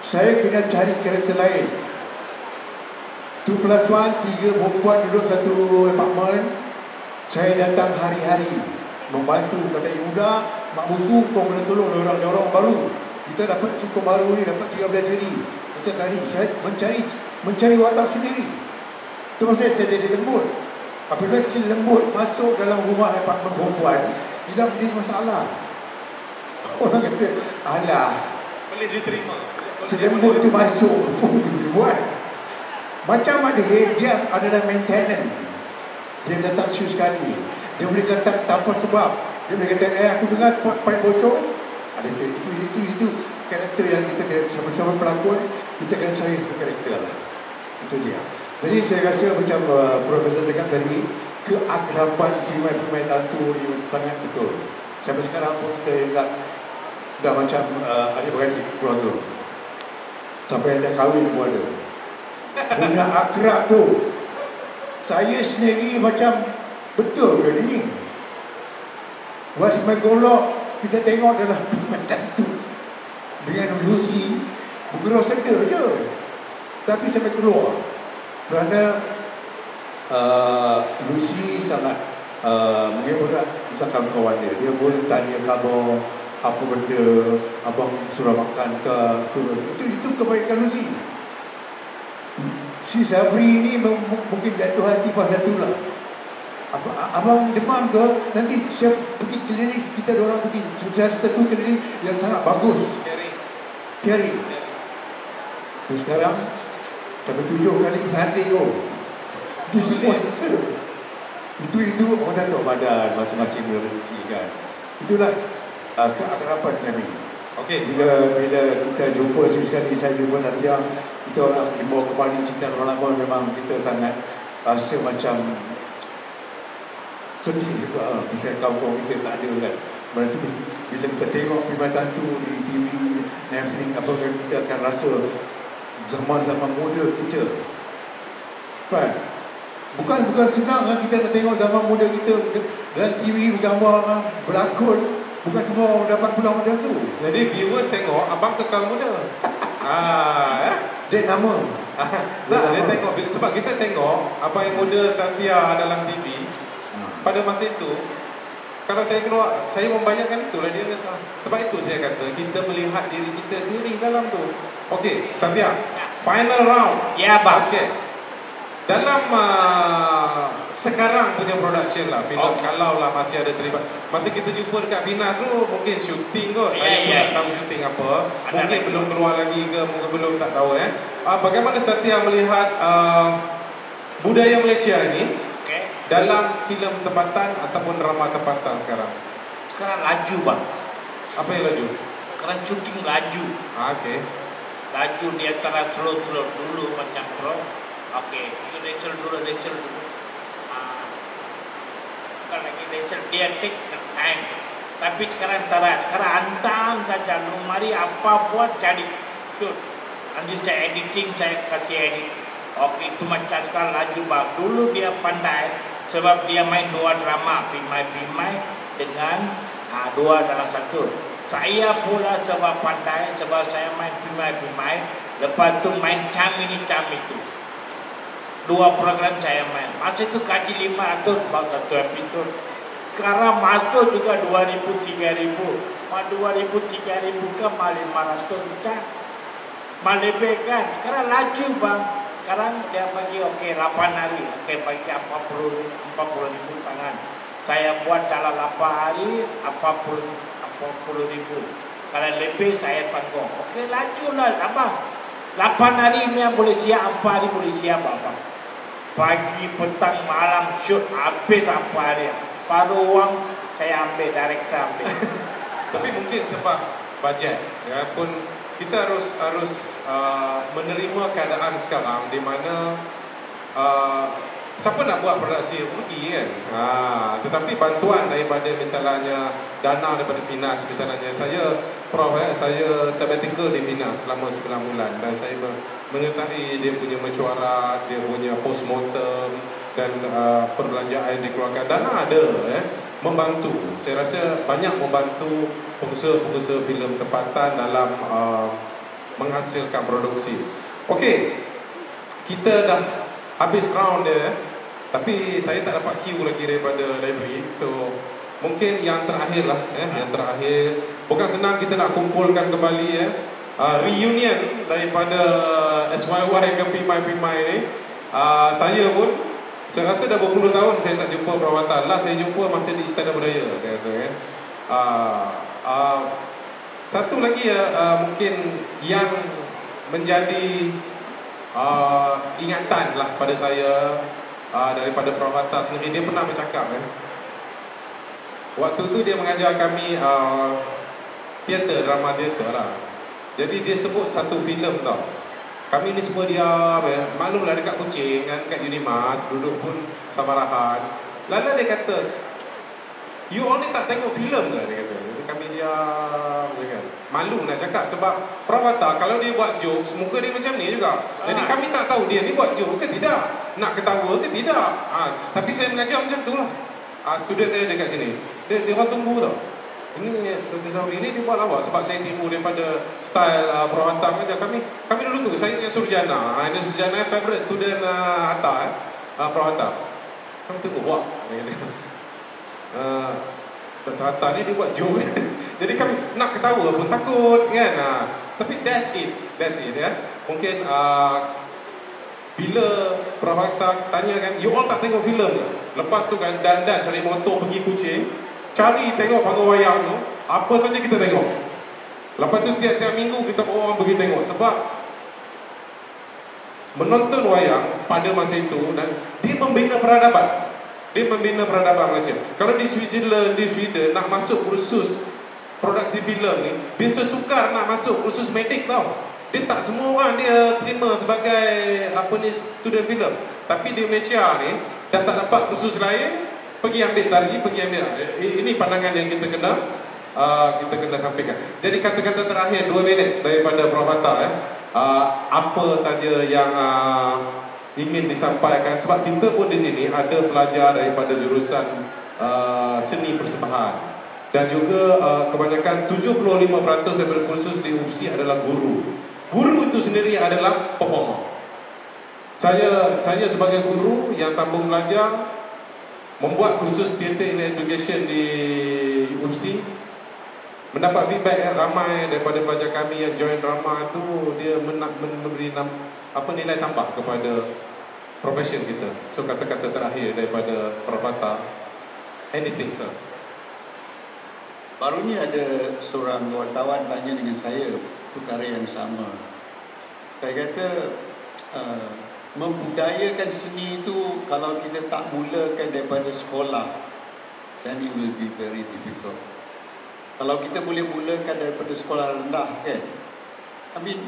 Speaker 4: saya kena cari karakter lain. 2+1, 3 perempuan duduk satu apartmen. Saya datang hari-hari membantu, kata muda, mak musuh kau kena tolong orang baru. Kita dapat sikap baru ni, dapat 13 hari. Kita tadi, saya mencari watak sendiri. Itu pasal saya jadi lembut. Apabila si lembut masuk dalam rumah apartmen perempuan, tidak menjadi masalah. Orang kata, alah,
Speaker 2: Boleh diterima.
Speaker 4: si lembut tu masuk pun dia buat. Macam ada dia adalah maintenance. Dia datang siu sekali. Dia boleh datang tanpa sebab. Dia boleh kata, aku dengar pipe bocor. Ada itu karakter yang kita kena sama-sama pelakon, kita kena cari satu karakter lah. Itu dia. Jadi saya rasa macam Profesor cakap tadi, keakraban Primai Tantu ni sangat betul. Sampai sekarang pun kita dah macam adik-beradik keluarga. Sampai dah kahwin pun ada. Punya akrab tu. Saya sendiri macam, betul ke ni? Wasmai Golok kita tengok dalam Primai Tantu dengan Lucy bergerak senda je, tapi sampai keluar kerana Lucy sangat menghibur kita kawan-kawan dia. Dia pun tanya khabar apa benda, abang suruh makan ke, itu kebaikan Lucy. Si Sabri ni mungkin jatuh hati pasal tu lah. Abang demam ke? Nanti saya pergi klinik, kita orang pergi satu klinik yang sangat bagus. Caring. Terus sekarang sampai 7 kali bersanding tu. Dia semua itu orang tak tahu badan masing-masing rezeki kan. Itulah keakraban kami.
Speaker 2: Okey.
Speaker 4: Bila kita jumpa sekali, saya jumpa Satya, kita orang imbau kembali cerita orang lama, memang kita sangat rasa macam sedih juga. Misalnya kawan-kawan kita tak ada kan. Bila kita tengok Primai Tantu di TV, Netflix, apa kan, kita akan rasa zaman-zaman muda kita. Kan? Bukan senang kan kita nak tengok zaman muda kita dalam TV bergambar berlakon. Bukan semua orang dapat pulang macam tu.
Speaker 2: Jadi viewers tengok abang kekal muda.
Speaker 4: Dia nama.
Speaker 2: Dia tengok sebab kita tengok abang yang muda Satya dalam TV. Pada masa itu, kalau saya keluar, saya membayangkan itulah dia salah. Sebab itu saya kata kita melihat diri kita sendiri dalam tu. Okey, Satya. Final round.
Speaker 3: Ya, bang.
Speaker 2: Okey. Dalam sekarang punya production lah, filem kalau lah masih ada terlibat. Masa kita jumpa dekat Finas tu mungkin syuting kot. Saya pun tak tahu syuting apa. Mungkin belum keluar lagi ke, mungkin belum, tak tahu bagaimana Satya melihat budaya Malaysia ini dalam filem tempatan ataupun drama tempatan sekarang?
Speaker 3: Sekarang laju, bang.
Speaker 2: Apa yang laju?
Speaker 3: Sekarang syuting laju.
Speaker 2: Okey.
Speaker 3: Laju di antara slow dulu macam pro. Okey, itu natural dulu. Bukan lagi natural, dia take the time. Tapi sekarang sekarang hantam saja. Mari apa buat jadi shoot. Nanti saya editing, saya kasih edit. Okey, itu macam sekarang laju, bang. Dulu dia pandai sebab dia main 2 drama, Primai dengan 2 dalam 1. Saya pula sebab pandai, sebab saya main Primai, lepas tu main Cam itu. 2 program saya main. Masa itu gaji 500 bang satu episod. Sekarang masuk juga 2,000, 3,000. 2,000, 3,000 kan mal 500 bisa. Mal lebih kan. Sekarang laju bang. sekarang dia bagi 8 hari, bagi 40.000 tangan. Saya buat dalam 8 hari 40.000. Kalau lebih saya tanggung. Lajulah abang. 8 hari ni yang boleh siap, 4 hari boleh siap abang. Pagi, petang, malam shoot habis 4 hari. Baru uang saya ambil, director ambil.
Speaker 2: Tapi mungkin sebab bajet, ya pun kita harus menerima keadaan sekarang di mana siapa nak buat produksi rugi kan. Tetapi bantuan daripada misalnya dana daripada Finas, misalnya saya saya sabbatical di Finas selama 9 bulan dan saya mengetahui dia punya mesyuarat, dia punya postmortem dan perbelanjaan yang dikeluarkan. Dana ada membantu. Saya rasa banyak membantu pengusaha-pengusaha filem tempatan dalam menghasilkan produksi. Okey. Kita dah habis round dia, tapi saya tak dapat queue lagi daripada library. So mungkin yang terakhir lah, yang terakhir. Bukan senang kita nak kumpulkan kembali reunion daripada SYY ke Pimai-Pimai ni. Saya pun saya rasa dah berpuluh tahun saya tak jumpa perawatan. Last saya jumpa masa di Istana Budaya, saya rasa kan. Satu lagi mungkin yang menjadi ingatan lah pada saya daripada perawatan sendiri, dia pernah bercakap waktu tu dia mengajar kami teater, drama teater lah. Jadi dia sebut satu filem tau. Kami ni semua diam maklumlah dekat Kuching kan, dekat Unimas, duduk pun sama rahat. Lalu dia kata, "You all ni tak tengok filem ke?" Dia kata. Jadi kami diam je kan. Malu nak cakap sebab Prawata kalau dia buat jokes, muka dia macam ni juga. Jadi kami tak tahu dia ni buat joke ke tidak, nak ketawa ke tidak. Tapi saya mengajar macam tu lah. Student saya dekat sini, dia orang tunggu tau. Ini Dr. Zahuri ni dia buat lawak sebab saya timbul daripada style Prawata mengajar. Kami dulu tu, saya dengan Surjana. Ini Surjana favorite student Hatta Prawata. Kami tunggu buat. Dr. Hatta ni dia buat joke. Jadi kami nak ketawa pun takut kan. Tapi that's it ya. Mungkin bila Prawata tanya kan, "You all tak tengok filem ke?" Lepas tu kan dandan cari motor pergi Kuching, cari tengok panggung wayang tu, apa saja kita tengok. Lepas tu tiap-tiap minggu kita orang pergi tengok. Sebab menonton wayang pada masa itu dan dia membina peradaban. Dia membina peradaban Malaysia. Kalau di Switzerland, di Sweden nak masuk kursus produksi filem ni, dia sesukar nak masuk kursus medik tau. Dia tak semua orang dia terima sebagai student filem. Tapi di Malaysia ni dah tak dapat kursus lain, pergi ambil tari, pergi ambil. Ini pandangan yang kita kena sampaikan. Jadi kata-kata terakhir 2 minit daripada Prof. Hatta apa saja yang ingin disampaikan, sebab kita pun di sini ada pelajar daripada jurusan seni persembahan dan juga kebanyakan 75% daripada kursus di UPSI adalah guru. Guru itu sendiri adalah performer. Saya sebagai guru yang sambung belajar membuat kursus Theatre in Education di UPSI, mendapat feedback yang ramai daripada pelajar kami yang join drama tu, dia memberi nilai tambah kepada profession kita. So kata-kata terakhir daripada Prof. Hatta, anything sir.
Speaker 6: Baru ni ada seorang wartawan tanya dengan saya perkara yang sama. Saya kata membudayakan seni itu kalau kita tak mulakan daripada sekolah, then it will be very difficult. Kalau kita boleh mulakan daripada sekolah rendah kan, I mean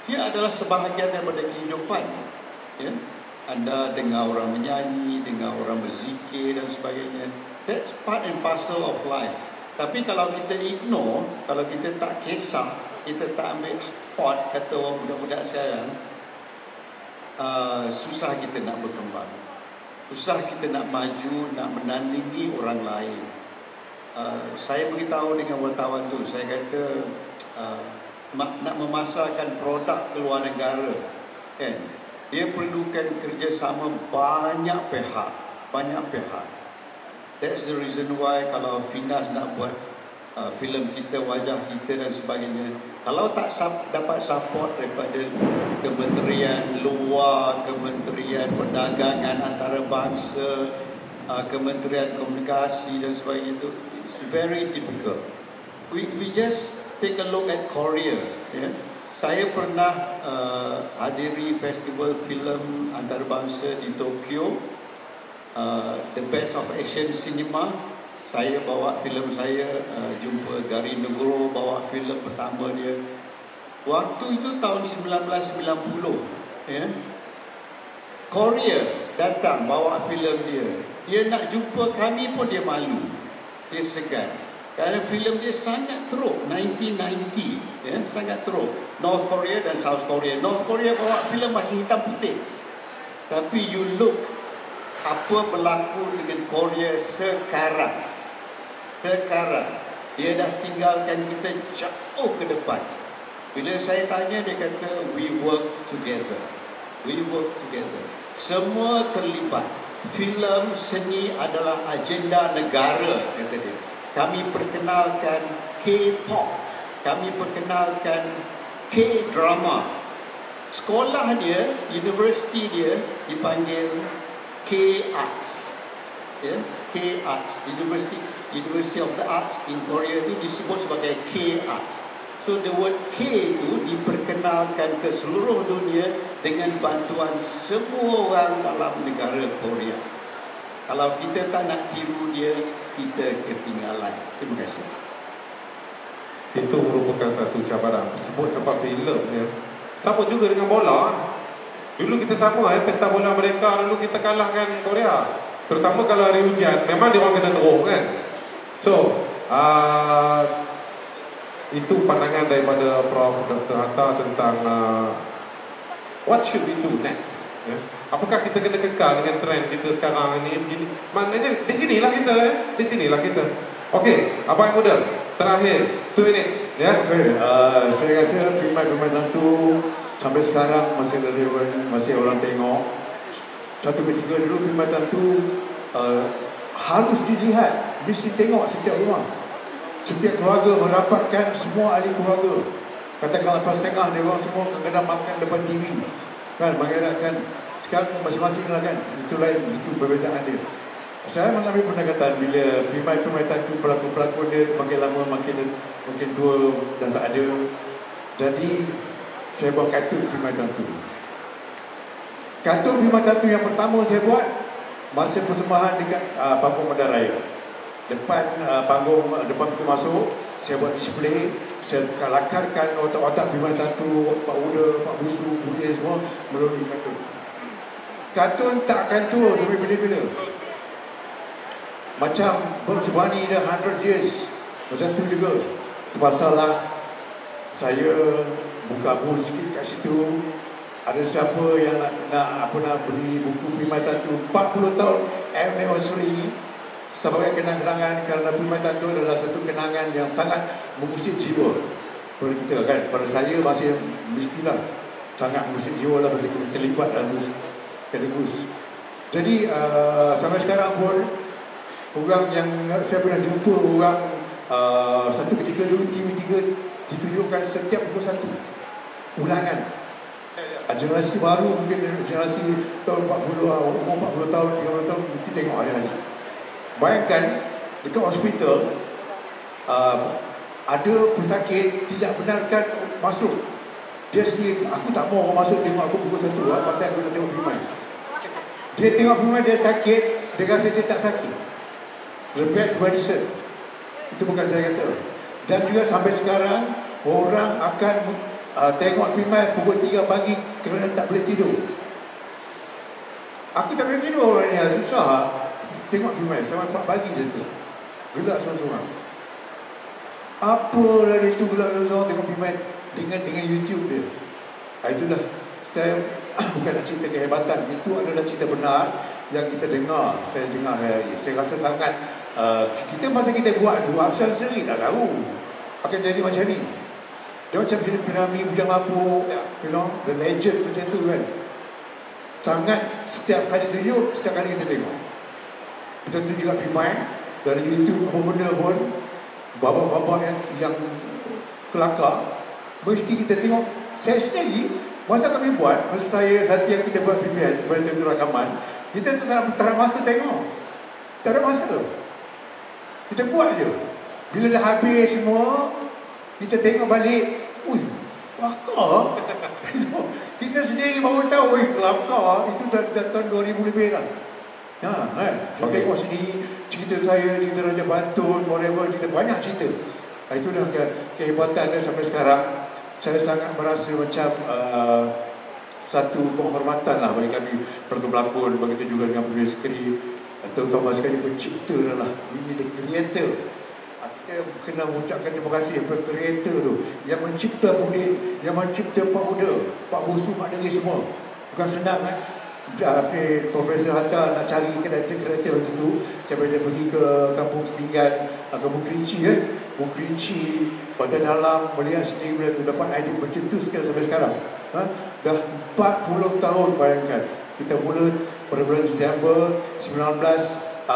Speaker 6: ia adalah sebahagian daripada kehidupan ya. Anda dengar orang menyanyi, dengar orang berzikir dan sebagainya, that's part and parcel of life. Tapi kalau kita ignore, kalau kita tak kisah, kita tak ambil pot, kata orang budak-budak sekarang, susah kita nak berkembang, susah kita nak maju, nak menandingi orang lain. Saya beritahu dengan wartawan tu, saya kata nak memasarkan produk ke luar negara kan, dia perlukan kerjasama banyak pihak. That's the reason why kalau Finas nak buat filem kita, wajah kita dan sebagainya. Kalau tak dapat support daripada Kementerian Luar, Kementerian Perdagangan Antarabangsa, Kementerian Komunikasi dan sebagainya itu, it's very difficult. We just take a look at Korea. Yeah? Saya pernah hadiri festival filem antarabangsa di Tokyo, The Best of Asian Cinema. Saya bawa filem saya, jumpa Gari Negoro, bawa filem pertama dia. Waktu itu tahun 1990, ya. Korea datang bawa filem dia. Dia nak jumpa kami pun dia malu. Dia segan. Kerana filem dia sangat teruk, 1990, ya, sangat teruk. North Korea dan South Korea. North Korea bawa filem masih hitam putih. Tapi you look apa berlaku dengan Korea sekarang. Sekarang dia dah tinggalkan kita jauh ke depan. Bila saya tanya, dia kata we work together. We work together. Semua terlibat. Filem seni adalah agenda negara, kata dia. Kami perkenalkan K-pop, kami perkenalkan K-drama. Sekolah dia, universiti dia dipanggil K-Arts. Ya, K-Arts, University of the Arts in Korea itu disebut sebagai K-Arts. So the word K itu diperkenalkan ke seluruh dunia dengan bantuan semua orang dalam negara Korea. Kalau kita tak nak tiru dia, kita ketinggalan. Terima kasih.
Speaker 2: Itu merupakan satu cabaran. Sebut sebab filem ya. Sama juga dengan bola. Dulu kita sama pesta bola mereka, dulu kita kalahkan Korea. Terutama kalau hari hujan, memang dia orang kena teruk kan. So, itu pandangan daripada Prof. Dr. Hatta tentang what should we do next? Ya? Apakah kita kena kekal dengan trend kita sekarang ini begini? Maknanya di sinilah kita, di sinilah kita. Okey, Abang yang muda, terakhir 2 minutes, ya.
Speaker 4: Okey, saya rasa filem-filem tentu sampai sekarang masih relevan, masih orang tengok. Satu ketika dulu filem tentu harus dilihat, mesti tengok setiap rumah. Setiap keluarga merapatkan semua ahli keluarga. Katakanlah lepas tengah dia orang semua kadang-kadang makan depan TV. Kan, mengeratkan. Sekarang masing-masing lah kan. Itu lain, itu perbezaan dia. Saya mengambil pendekatan bila filem tentu pelakon-pelakon dia semakin lama makin tua dah tak ada. Jadi saya buat kartun filem tentu. Kartun filem tentu yang pertama saya buat masa persembahan dekat panggung Medan depan panggung, depan pintu masuk, saya buat display. Saya lakarkan otak-otak filem tentu, Pak Uda, Pak Busu, Budi semua melalui kartun. Kartun tak akan tua sampai bila-bila. Macam Bugs Bunny dah 100 years, macam tu juga. Itu pasal lah saya buka booth sikit kat situ. Ada siapa yang nak beli buku filem tentu 40 tahun anniversary sebagai kenang-kenangan, kerana filem tentu adalah satu kenangan yang sangat mengusik jiwa pada kita kan. Pada saya masih mestilah sangat mengusik jiwa lah, pasal kita terlibat dalam sekaligus. Jadi sampai sekarang pun orang yang saya pernah jumpa orang satu ketika dulu TV3 ditunjukkan setiap pukul 1 ulangan. Generasi baru mungkin generasi tahun 40, umur 40 tahun, 30 tahun mesti tengok hari-hari. Bayangkan dekat hospital ada pesakit tidak benarkan masuk. Dia sendiri, aku tak mau orang masuk tengok aku pukul 1 pasal aku nak tengok filem. Dia tengok filem, dia sakit, dia rasa dia tak sakit. The best medicine. Itu bukan saya kata. Dan juga sampai sekarang orang akan tengok filem pukul 3 pagi kerana tak boleh tidur. Aku tak boleh tidur orang ni, susah tengok filem sampai 4 pagi je tu. Gelak seorang-seorang. Apalah dia tu gelak seorang-seorang tengok filem dengan YouTube dia. Itulah saya bukan nak cerita kehebatan, itu adalah cerita benar yang kita dengar, saya dengar hari-hari. Saya rasa sangat kita masa kita buat tu, Afsal sendiri tak tahu akan jadi macam ni. Dia macam Piramli, Bujang Lapuk, you know, The Legend macam tu kan. Sangat setiap kali tunjuk, setiap kali kita tengok. Betul tu juga filem dari YouTube apa benda pun bapa-bapa yang kelakar, mesti kita tengok. Saya sendiri, masa kami buat, masa saya yang kita buat PPN, berita itu rakaman, kita tak ada masa tengok. Tak ada masa. Kita buat je. Bila dah habis semua, kita tengok balik, ui, kelakar. Kita sendiri baru tahu, ui, kelakar. Itu dah tahun 2000 lebih dah. Kan? Saya tengok sendiri, cerita saya, cerita Raja Bantun, whatever, cerita banyak cerita. Itulah kehebatan dia sampai sekarang. Saya sangat merasa macam satu penghormatan lah bagi kami pelakon, begitu juga dengan penulis skrip, terutama sekali pencipta adalah ini the creator. Kita kena mengucapkan terima kasih kepada creator tu yang mencipta Budin, yang mencipta Pak Muda, Pak Busu, Mak Negeri semua. Bukan senang kan? Profesor Hatta nak cari kreator waktu tu. Saya bila pergi ke kampung Setinggan, kampung Kerinci kan, kampung Kerinci, Pantai Dalam, melihat sendiri bila tu dapat idea bercetus sampai sekarang. Dah 40 tahun, bayangkan. Kita mula pada bulan Disember 1983,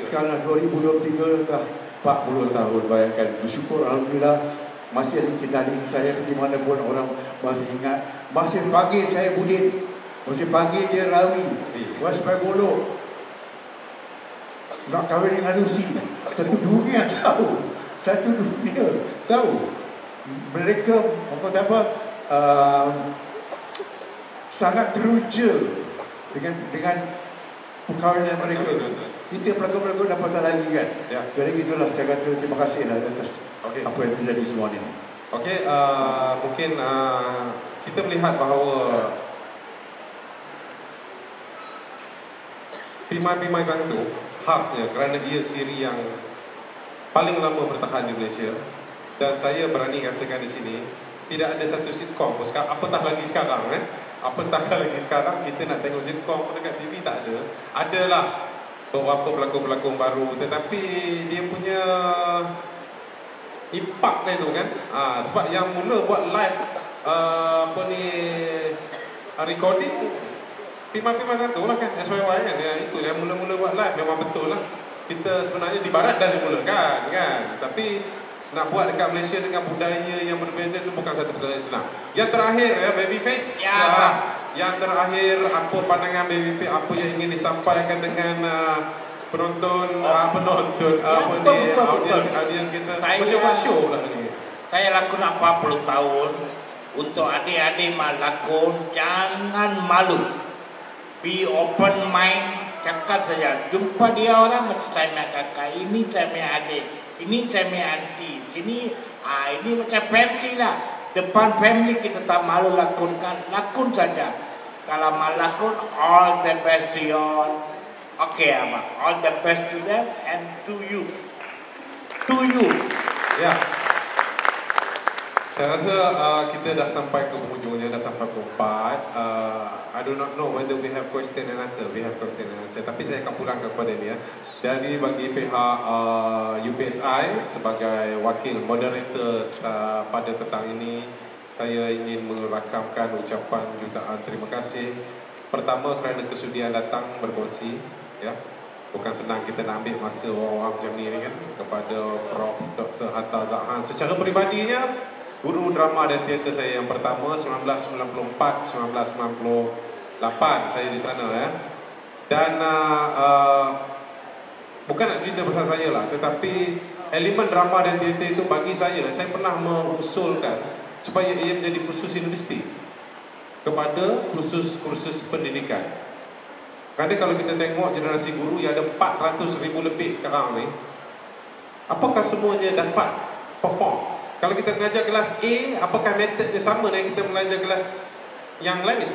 Speaker 4: sekarang 2023, dah 40 tahun, bayangkan. Bersyukur Alhamdulillah masih ada kenali saya di mana pun orang masih ingat, masih panggil saya Budin, masih panggil dia Rawi, Waspai Golok, nak kahwin dengan Lucy. Satu dunia tahu, satu dunia tahu. Mereka apa sangat teruja dengan perkahwinan mereka. Kita pelakon-pelakon dapat tak lagi kan. Jadi itulah, saya rasa terima kasih lah atas apa yang terjadi semua ni.
Speaker 2: Okey, mungkin kita melihat bahawa Pimai-Pimai Gantung khasnya kerana ia siri yang paling lama bertahan di Malaysia, dan saya berani katakan di sini tidak ada satu sitcom pun sekarang, apatah lagi sekarang apatah lagi sekarang kita nak tengok sitcom pun dekat TV tak ada. Adalah beberapa pelakon-pelakon baru, tetapi dia punya impact dia tu kan, sebab yang mula buat live recording Pimai-Pimai Gantung lah kan, SYY kan, itu yang mula-mula buat live. Memang betul lah, kita sebenarnya di barat dah dimulakan kan, tapi nak buat dekat Malaysia dengan budaya yang berbeza itu bukan satu perkara yang senang. Yang terakhir Babyface. Yang terakhir, apa pandangan Babyface, apa yang ingin disampaikan dengan penonton, audiens kita. Macam buat show pula ni.
Speaker 3: Saya lakon 40 tahun. Untuk adik-adik lakon, jangan malu. Be open mind, cakap saja. Jumpa dia orang macam saya punya kakak, ini saya punya adik, ini saya punya auntie, sini ini macam family lah. Depan family kita tak malu lakonkan, lakon saja. Kalau mau lakon, all the best to you all. Okay, Abang, all the best to them and to you. To you.
Speaker 2: Ya. Saya rasa kita dah sampai ke penghujungnya, dah sampai ke 4. I do not know whether we have question and answer. We have question and answer. Tapi saya akan pulangkan kepada dia. Jadi bagi pihak UPSI sebagai wakil moderator pada petang ini, saya ingin merakamkan ucapan jutaan terima kasih. Pertama kerana kesudian datang berkongsi, ya. Bukan senang kita nak ambil masa orang-orang macam ni kan, kepada Prof. Dr. Hatta Azhar secara peribadinya guru drama dan teater saya yang pertama 1994-1998 saya di sana ya. Dan bukan nak cerita pasal saya lah, tetapi elemen drama dan teater itu bagi saya pernah mengusulkan supaya ia menjadi kursus universiti kepada kursus-kursus pendidikan. Kerana kalau kita tengok generasi guru yang ada 400,000 lebih sekarang ni, apakah semuanya dapat perform? Kalau kita mengajar kelas A, apakah metodnya sama dengan kita mengajar kelas yang lain?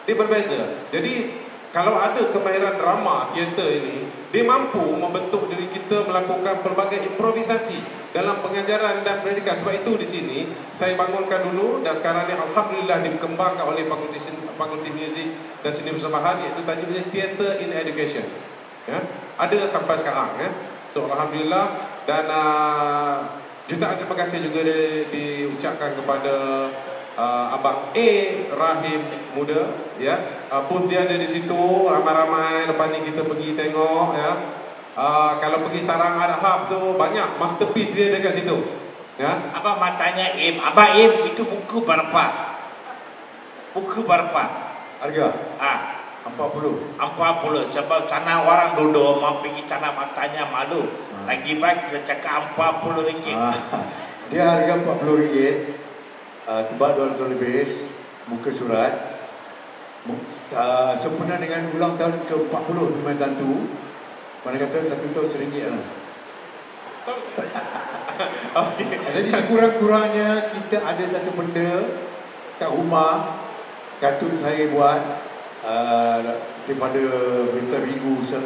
Speaker 2: Dia berbeza. Jadi kalau ada kemahiran drama, teater ini, dia mampu membentuk diri kita melakukan pelbagai improvisasi dalam pengajaran dan pendidikan. Sebab itu di sini saya bangunkan dulu, dan sekarang ni alhamdulillah dikembangkan oleh Fakulti Muzik dan Seni Persembahan, iaitu tajuknya Theatre in Education. Ya, ada sampai sekarang ya. So alhamdulillah, dan jutaan terima kasih juga diucapkan kepada Abang A. Rahim Muda ya. Booth dia ada di situ, ramai-ramai. Lepas ni kita pergi tengok ya. Kalau pergi Sarang Adham tu banyak masterpiece dia dekat situ. Ya.
Speaker 3: Abang matanya Im. Abang Im, itu buku berapa? Buku berapa?
Speaker 4: Harga?
Speaker 3: 40. Coba cana orang duduk mau pergi cana matanya malu. Lagi baik dia cakap RM40.
Speaker 4: Dia harga RM40. Tebak 200 lebih. Muka surat. Sempena dengan ulang tahun ke-40 Pimai Tantu. Mana kata 1 tahun RM1 lah.
Speaker 2: Okay.
Speaker 4: Jadi sekurang-kurangnya kita ada satu benda kat rumah, kartun saya buat daripada berita minggu saya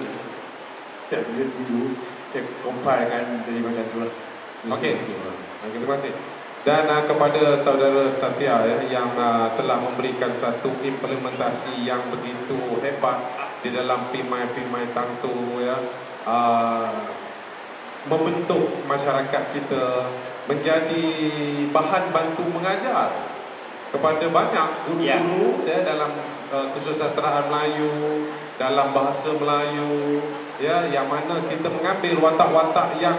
Speaker 4: compilekan jadi macam tu lah.
Speaker 2: Okey. Terima kasih. Dan kepada saudara Satya ya, yang telah memberikan satu implementasi yang begitu hebat di dalam Pimai-Pimai Tantu ya, membentuk masyarakat kita menjadi bahan bantu mengajar kepada banyak guru-guru ya, dalam kesusastraan Melayu, dalam bahasa Melayu ya, yang mana kita mengambil watak-watak yang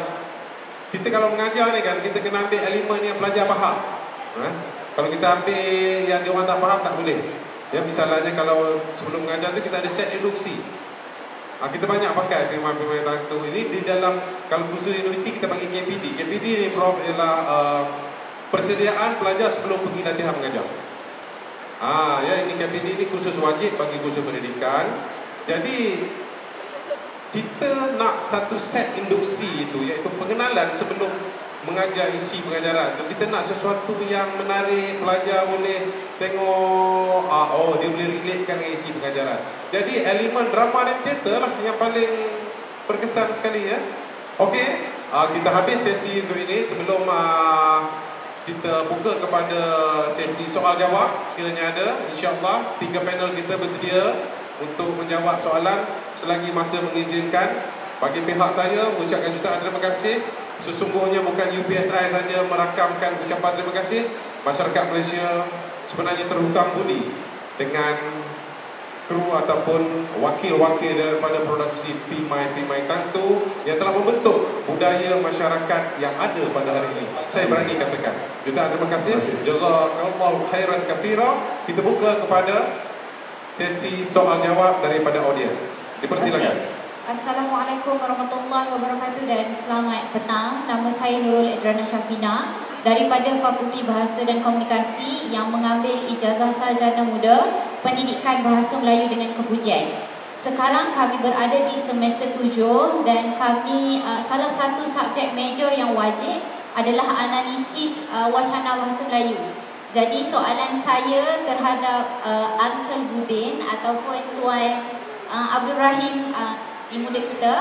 Speaker 2: kita kalau mengajar ni kan, kita kena ambil elemen yang pelajar faham. Kalau kita ambil yang dia orang tak faham tak boleh. Ya, misalnya kalau sebelum mengajar tu kita ada set induksi. Kita banyak pakai Pimai-Pimai Tantu ini di dalam, kalau kursus universiti kita panggil KPD. KPD ni Prof ialah persediaan pelajar sebelum pergi latihan mengajar. Ya, ini KPD ni kursus wajib bagi kursus pendidikan. Jadi kita nak satu set induksi itu, iaitu pengenalan sebelum mengajar isi pengajaran tu. Kita nak sesuatu yang menarik, pelajar boleh tengok, dia boleh relatekan dengan isi pengajaran. Jadi elemen drama dan teater lah yang paling berkesan sekali ya. Okey, kita habis sesi untuk ini. Sebelum kita buka kepada sesi soal jawab sekiranya ada, insya-Allah 3 panel kita bersedia untuk menjawab soalan selagi masa mengizinkan. Bagi pihak saya mengucapkan jutaan terima kasih. Sesungguhnya bukan UPSI saja merakamkan ucapan terima kasih. Masyarakat Malaysia sebenarnya terhutang budi dengan kru ataupun wakil-wakil daripada produksi Pimai-Pimai Tantu yang telah membentuk budaya masyarakat yang ada pada hari ini. Saya berani katakan jutaan terima kasih. Jazakallahu khairan katsira. Kita buka kepada sesi soal jawab daripada audiens. Dipersilakan.
Speaker 7: Okay. Assalamualaikum warahmatullahi wabarakatuh dan selamat petang. Nama saya Nurul Edrana Syafina daripada Fakulti Bahasa dan Komunikasi yang mengambil ijazah sarjana muda Pendidikan Bahasa Melayu dengan Kepujian. Sekarang kami berada di semester 7 dan kami salah satu subjek major yang wajib adalah analisis wacana bahasa Melayu. Jadi soalan saya terhadap Uncle Budin ataupun Tuan Abdul Rahim muda kita,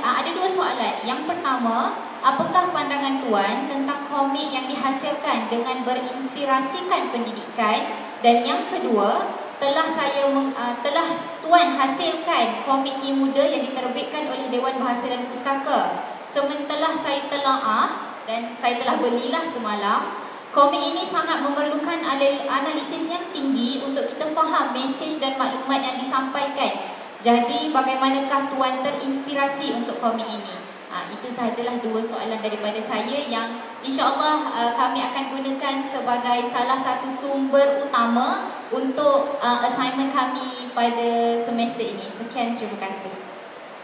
Speaker 7: ada 2 soalan. Yang pertama, apakah pandangan Tuan tentang komik yang dihasilkan dengan berinspirasikan pendidikan? Dan yang kedua, telah Tuan hasilkan komik muda yang diterbitkan oleh Dewan Bahasa dan Pustaka. Sementara saya telaah dan saya telah belilah semalam, komik ini sangat memerlukan analisis yang tinggi untuk kita faham mesej dan maklumat yang disampaikan. Jadi bagaimanakah Tuan terinspirasi untuk komik ini? Itu sahajalah 2 soalan daripada saya yang insya-Allah kami akan gunakan sebagai salah satu sumber utama untuk assignment kami pada semester ini. Sekian, terima kasih.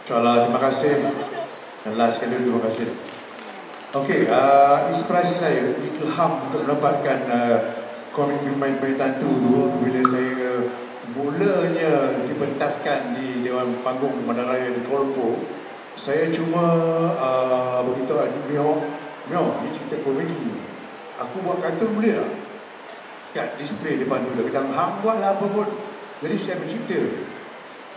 Speaker 4: InsyaAllah, terima kasih. Dan last sekali terima kasih. Okey, inspirasi saya, ilham untuk mendapatkan komik Pimai-Pimai Tantu tu bila saya mulanya dipentaskan di Dewan Panggung Bandaraya di Kuala Lumpur. Saya cuma beritahu Mio, ni cerita komedi. Aku buat kartun boleh tak? Kat display depan tu, dia kata, hang buatlah apa pun. Jadi saya mencipta,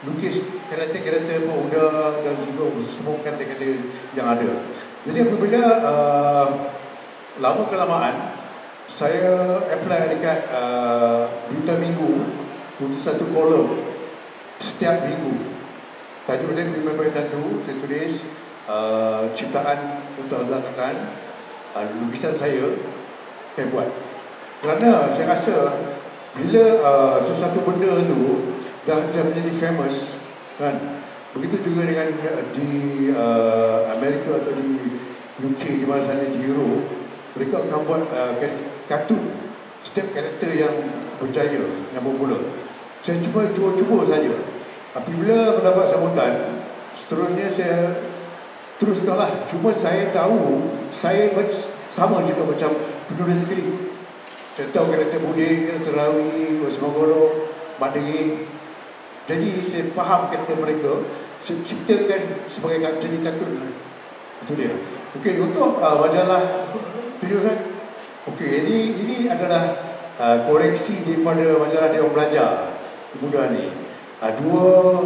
Speaker 4: lukis karakter-karakter Fauda dan juga semua karakter-karakter yang ada. Jadi apabila lama kelamaan saya apply dekat Berita Minggu untuk satu kolom setiap minggu. Tajuk dia Pimai-Pimai Tantu. Saya tulis ciptaan untuk Azhar Khan, lukisan saya buat. Kerana saya rasa bila sesuatu benda tu dah menjadi famous kan, Begitu juga dengan di Amerika atau di UK, di mana sana di Euro, mereka akan buat kartun setiap karakter yang berjaya, yang popular. Saya cuba saja. Apabila mendapat sambutan, seterusnya saya teruskanlah. Cuma saya tahu saya sama juga macam penulis skrip. Saya tahu karakter Budi, karakter Rawi, Wasmagoro, Mak Degi. Jadi saya faham karakter mereka. Saya ciptakan sebagai jadi kartun. Itu dia. Okey, untuk majalah video saya. Okey, ini adalah koreksi daripada majalah Dewan Belajar muda ni. Dua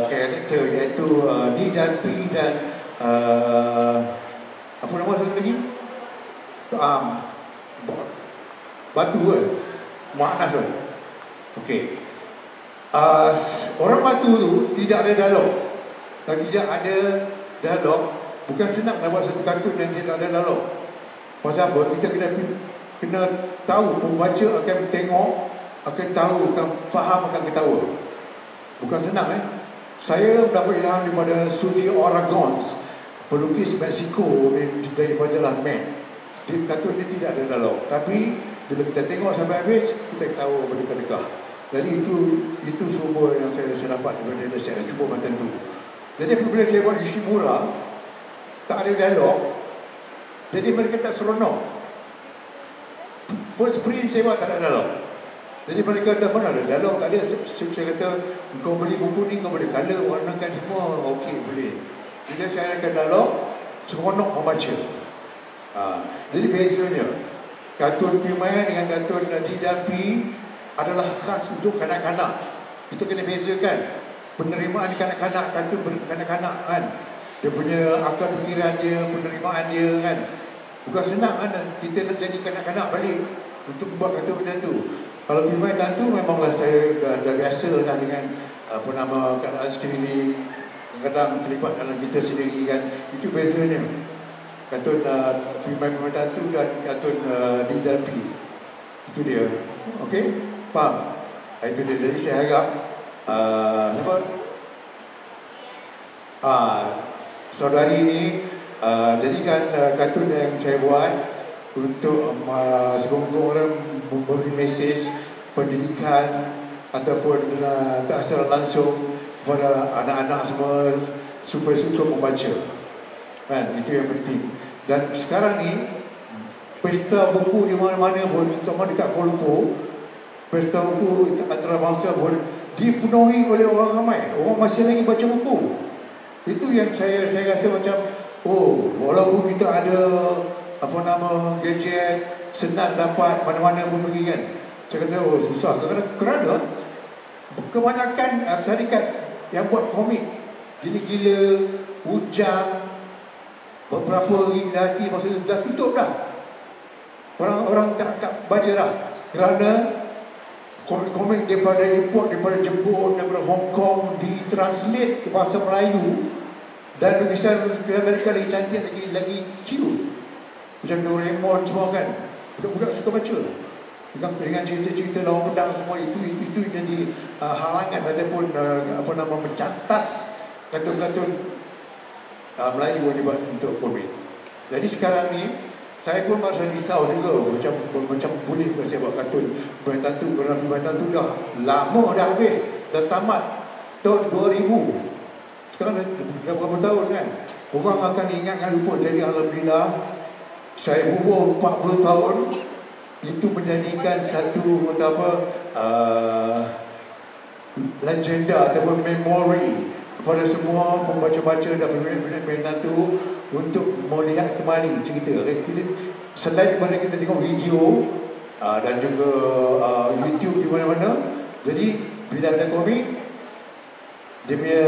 Speaker 4: karakter iaitu D dan P dan apa nama satu lagi? Batu kan? Mu'anas kan? Okey. Orang Batu tu tidak ada dialog. Dan tidak ada dialog, bukan senang nak buat satu kartun yang tidak ada dialog. Pasal apa? Kita kena tahu, pembaca akan tengok, akan tahu, akan faham, akan ketawa. Bukan senang Saya mendapat ilham daripada Studio Aragons, pelukis Mexico daripada Man. Di kartun ni tidak ada dialog, tapi bila kita tengok sampai habis, kita tahu berdekah-dekah. Jadi itu semua yang saya dapat daripada dia. Saya cuba macam tu. Jadi apabila saya buat Yoshimura, tak ada dialog, jadi mereka tak seronok. First print saya buat tak ada dialog. Jadi mereka kata, mana ada dialog? Tak ada. Saya kata, kau beli buku ni, kau boleh color, warnakan semua. Okey, boleh. Bila saya akan dialog, seronok membaca. Jadi biasanya kartun Primayan dengan kartun Didapi adalah khas untuk kanak-kanak. Itu kena bezakan. Penerimaan kanak-kanak, kartun kanak-kanak kan. Dia punya akal fikiran dia, penerimaan dia kan. Bukan senang kan kita nak jadi kanak-kanak balik untuk buat kartun macam tu. Kalau Primayan tentu memanglah saya dah biasa dah dengan apa nama keadaan sekeliling. Kadang terlibat dalam kita sendiri kan. Itu bezanya. Kartun Primayan tentu dan kartun Didapi. Itu dia. Okey? Faham? Itu dia. Jadi saya harap siapa? Saudari ini jadikan kartun yang saya buat untuk sekurang-kurangnya orang memberi mesej pendidikan ataupun tak secara langsung kepada anak-anak semua supaya suka membaca. Kan? Itu yang penting. Dan sekarang ni pesta buku di mana-mana pun, terutama dekat Kuala Lumpur, pesta buku antarabangsa pun dipenuhi oleh orang ramai. Orang masih lagi baca buku. Itu yang saya rasa macam, walaupun kita ada apa nama gadget, senang dapat mana-mana pun pergi kan. Saya kata, susah. Kerana kebanyakan syarikat yang buat komik gila-gila, hujang, beberapa hati maksudnya dah tutup dah. Orang tak baca dah. Kerana komik-komik daripada import, daripada Jepun, daripada Hong Kong ditranslate ke bahasa Melayu, dan lukisan mereka lagi cantik, lagi cute. Macam Doraemon semua kan. Budak-budak suka baca. Dengan cerita-cerita lawan pedang semua itu jadi halangan ataupun apa nama mencantas kartun-kartun Melayu yang dibuat untuk komik. Jadi sekarang ni saya pun merasa risau juga macam boleh ke saya buat kartun Primayan Tantu, kerana Primayan Tantu dah lama dah habis, dah tamat tahun 2000. Sekarang dah berapa tahun kan. Orang akan ingatkan lupa. Jadi alhamdulillah saya umur 40 tahun itu menjadikan satu legenda ataupun memori kepada semua pembaca-baca dan Primayan Tantu untuk melihat kembali cerita. Kita, selain daripada kita tengok video dan juga YouTube di mana-mana, jadi bila ada komik, dia punya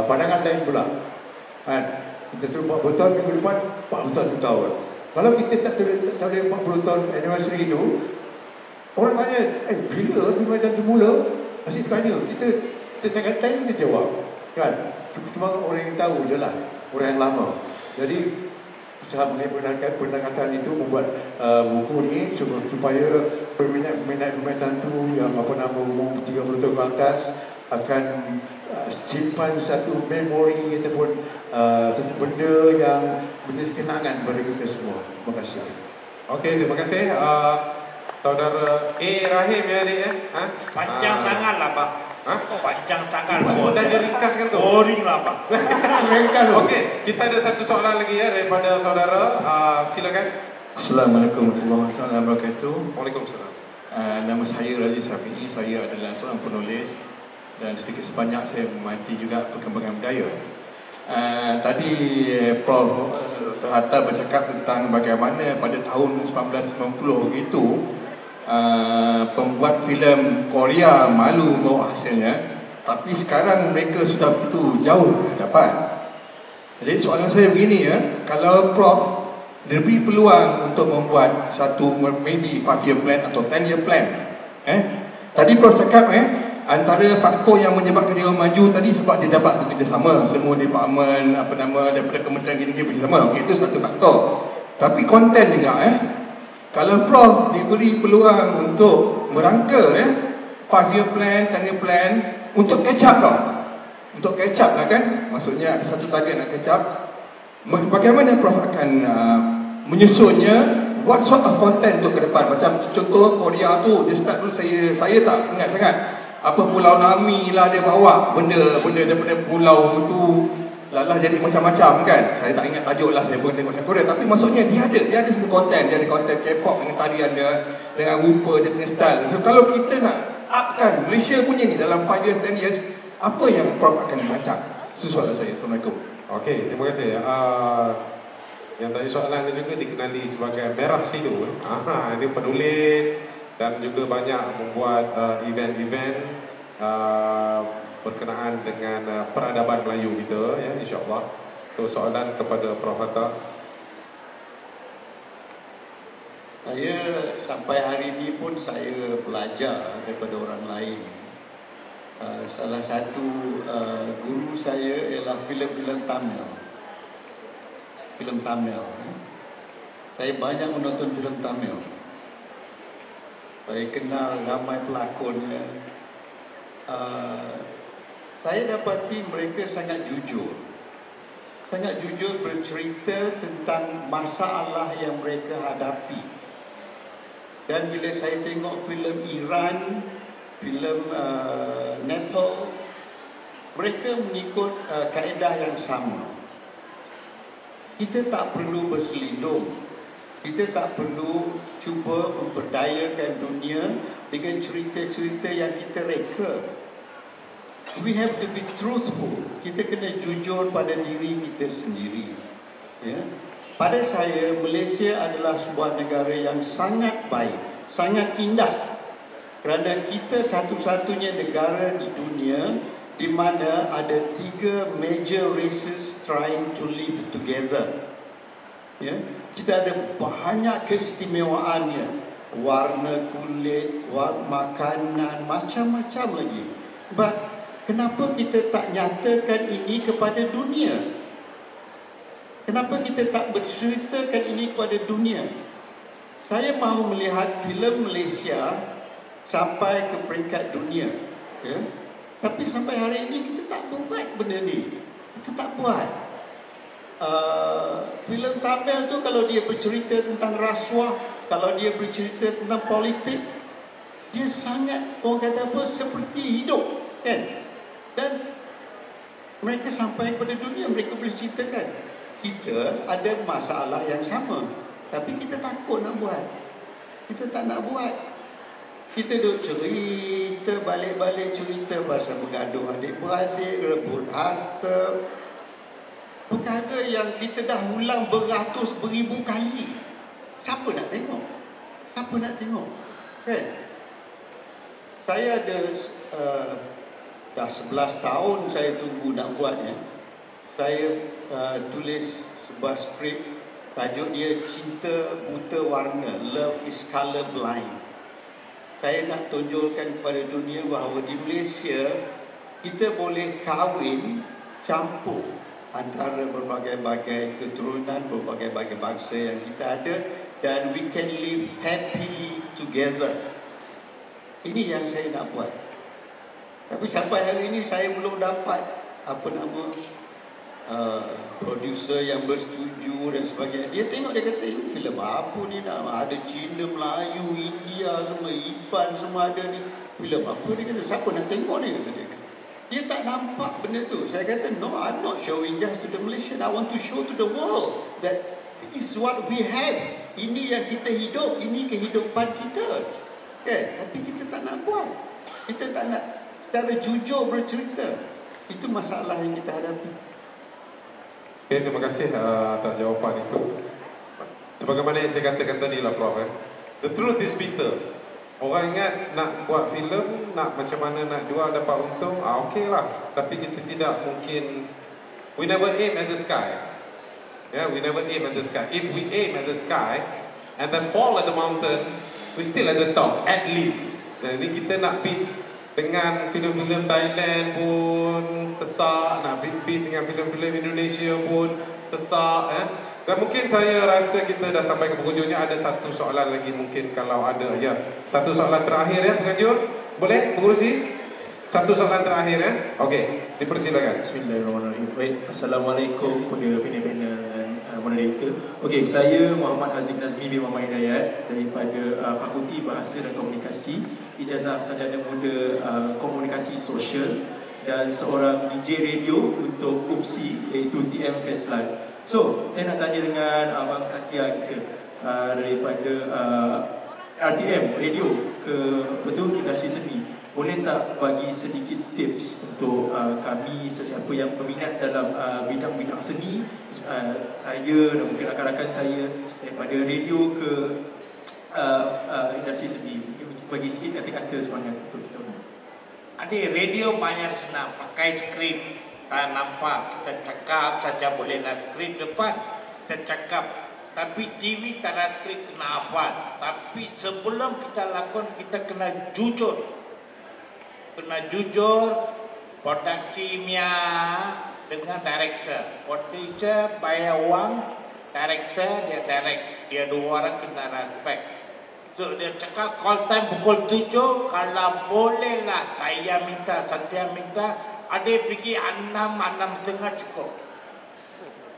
Speaker 4: pandangan lain pula. Kan? Kita suruh 40 tahun, minggu depan 41 tahun. Kalau kita tak boleh 40 tahun anniversary itu, orang tanya, bila Primayan Tantu mula? Asyik bertanya, kita tanya, kita jawab. Kan? Cuma orang yang tahu je lah, orang yang lama. Jadi usaha mengenai pendekatan itu membuat buku ni supaya peminat-peminat Primayan Tantu yang umur 30 tahun ke atas akan simpan satu memori ataupun satu benda yang menjadi kenangan bagi kita semua. Terima kasih.
Speaker 2: Okey, terima kasih. Saudara A. Rahim ya adik ya.
Speaker 3: Panjang sangat lah bang. Panjang sangat.
Speaker 2: Itu pun dah diringkaskan tu.
Speaker 3: Boring lah bang.
Speaker 2: Okey, kita ada satu soalan lagi ya daripada saudara. Silakan.
Speaker 8: Assalamualaikum warahmatullahi wabarakatuh.
Speaker 2: Waalaikumsalam.
Speaker 8: Nama saya Razi Syafi'i. Saya adalah seorang penulis dan sedikit sebanyak saya mengamati juga perkembangan budaya. Tadi Prof. Dr. Hatta bercakap tentang bagaimana pada tahun 1990 itu pembuat filem Korea malu bawa hasilnya, tapi sekarang mereka sudah begitu jauh hadapan. Jadi soalan saya begini ya, kalau Prof diberi peluang untuk membuat satu maybe 5-year plan atau 10-year plan, tadi Prof cakap antara faktor yang menyebabkan dia maju tadi sebab dia dapat bekerjasama semua department daripada kementerian gini-gini bekerjasama. Okey, itu satu faktor. Tapi konten juga kalau Prof diberi peluang untuk merangka 5-year plan, 10-year plan untuk catch up untuk catch up lah kan, maksudnya ada satu target nak catch up. Bagaimana Prof akan menyusunnya, what sort of content untuk ke depan? Macam contoh Korea tu, dia start dulu saya tak ingat sangat apa Pulau Nami lah dia bawa benda daripada pulau tu lah jadi macam-macam kan. Saya tak ingat tajuk lah, saya pun tengok saya Korea, tapi maksudnya dia ada satu konten, dia ada konten K-pop dengan tarian dia, dengan rupa dia punya style. So kalau kita nak upkan Malaysia punya ni dalam 5 years, 10 years, apa yang Prof akan merancang? Itu soalan saya. Assalamualaikum.
Speaker 2: Okey, terima kasih. Yang tadi soalan ini juga dikenali sebagai Merah Sidu. Ini penulis dan juga banyak membuat event-event berkenaan dengan peradaban Melayu kita ya, insya-Allah. So soalan kepada Prof Hatta.
Speaker 6: Saya sampai hari ini pun saya belajar daripada orang lain. Salah satu guru saya ialah filem-filem Tamil. Filem Tamil. Saya banyak menonton filem Tamil. Saya kenal ramai pelakonnya. Saya dapati mereka sangat jujur. Sangat jujur bercerita tentang masalah yang mereka hadapi. Dan bila saya tengok filem Iran, filem Nepal, mereka mengikut kaedah yang sama. Kita tak perlu berselindung, kita tak perlu cuba memperdayakan dunia dengan cerita-cerita yang kita reka. We have to be truthful. Kita kena jujur pada diri kita sendiri. Ya. Pada saya, Malaysia adalah sebuah negara yang sangat baik, sangat indah. Kerana kita satu-satunya negara di dunia di mana ada 3 major races trying to live together. Ya, kita ada banyak keistimewaannya, warna kulit, makanan, macam-macam lagi. But kenapa kita tak nyatakan ini kepada dunia? Kenapa kita tak berceritakan ini kepada dunia? Saya mahu melihat filem Malaysia sampai ke peringkat dunia, ya. Tapi sampai hari ini kita tak buat benda ni. Kita tak buat. Filem Tamil tu kalau dia bercerita tentang rasuah, kalau dia bercerita tentang politik, dia sangat, orang kata apa, seperti hidup, kan? Dan mereka sampai kepada dunia, mereka boleh ceritakan. Kita ada masalah yang sama, tapi kita takut nak buat. Kita tak nak buat. Kita duk cerita, balik-balik cerita pasal bergaduh adik-beradik, rebut harta. Perkara yang kita dah ulang beratus beribu kali. Siapa nak tengok? Siapa nak tengok? Kan? Saya ada dah 11 tahun saya tunggu nak buatnya. Saya tulis sebuah skrip, tajuk dia Cinta Buta Warna, Love is Colorblind. Saya nak tunjukkan kepada dunia bahawa di Malaysia kita boleh kahwin campur antara berbagai-bagai keturunan, berbagai-bagai bangsa yang kita ada, dan we can live happily together. Ini yang saya nak buat. Tapi sampai hari ini saya belum dapat apa nama producer yang bersetuju dan sebagainya. Dia tengok, dia kata ini filem apa ni, ada Cina, Melayu, India, semua Iban semua ada ni. Filem apa? Dia kata siapa nak tengok ni, kata dia. Dia tak nampak benda tu. Saya kata no, I'm not showing just to the Malaysian. I want to show to the world that this is what we have. Ini yang kita hidup, ini kehidupan kita. Tapi kita tak nak buat. Kita tak nak secara jujur bercerita. Itu masalah yang kita hadapi.
Speaker 2: Terima kasih atas jawapan itu. Sebagaimana yang saya katakan tadi lah Prof. The truth is bitter. Orang ingat nak buat filem, nak macam mana nak jual dapat untung, okey lah. Tapi kita tidak mungkin, we never aim at the sky. We never aim at the sky. If we aim at the sky and then fall at the mountain, we still at the top, at least. Dan ini kita nak beat dengan filem-filem Thailand pun sesak, nak beat dengan filem-filem Indonesia pun sesak. Dan mungkin saya rasa kita dah sampai ke penghujungnya. Ada satu soalan lagi mungkin kalau ada. Ya, satu soalan terakhir ya penganjur. Boleh mengurusi? Satu soalan terakhir ya. Okey, dipersilakan.
Speaker 9: Bismillahirrahmanirrahim. Baik, Assalamualaikum kepada panel-panel dan moderator. Okey, saya Muhammad Haziq Nazmi bin Muhammad Hidayat daripada Fakulti Bahasa dan Komunikasi, Ijazah Sarjana Muda Komunikasi Sosial dan seorang DJ radio untuk UPSI iaitu TM Fest Live. So, saya nak tanya dengan Abang Satya kita daripada RTM radio ke betul industri seni. Boleh tak bagi sedikit tips untuk kami sesiapa yang berminat dalam bidang-bidang seni, saya dan mungkin rakan-rakan saya daripada radio ke industri seni. Mungkin bagi sedikit kata-kata semangat untuk kita.
Speaker 3: Adik, radio banyak senang, pakai skrip. Tak nampak, kita cakap saja boleh nak skrip depan, kita cakap. Tapi TV tak ada skrip, kena hafal. Tapi sebelum kita lakukan, kita kena jujur. Kena jujur, produksinya dengan director. Producer bayar wang, director dia direct. Dia dua orang kena respect. So dia cakap call time pukul 7, kalau boleh lah saya minta, Satya minta, adik pergi 6:30 cukup.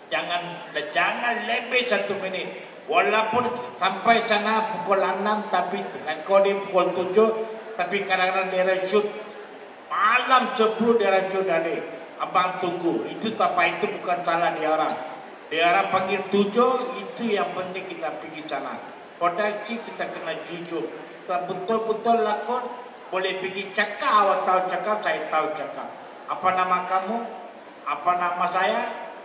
Speaker 3: Jangan lebih 1 minit. Walaupun sampai sana pukul 6 tapi recording pukul 7, tapi kadang-kadang dia shoot malam 10 dia shoot adik. Abang tunggu. Itu tak apa, itu bukan salah dia orang. Dia orang panggil 7, itu yang penting kita pergi sana. Produksi kita kena jujur. Kita betul-betul lakon, boleh pergi cakap, awak tahu cakap, saya tahu cakap. Apa nama kamu? Apa nama saya?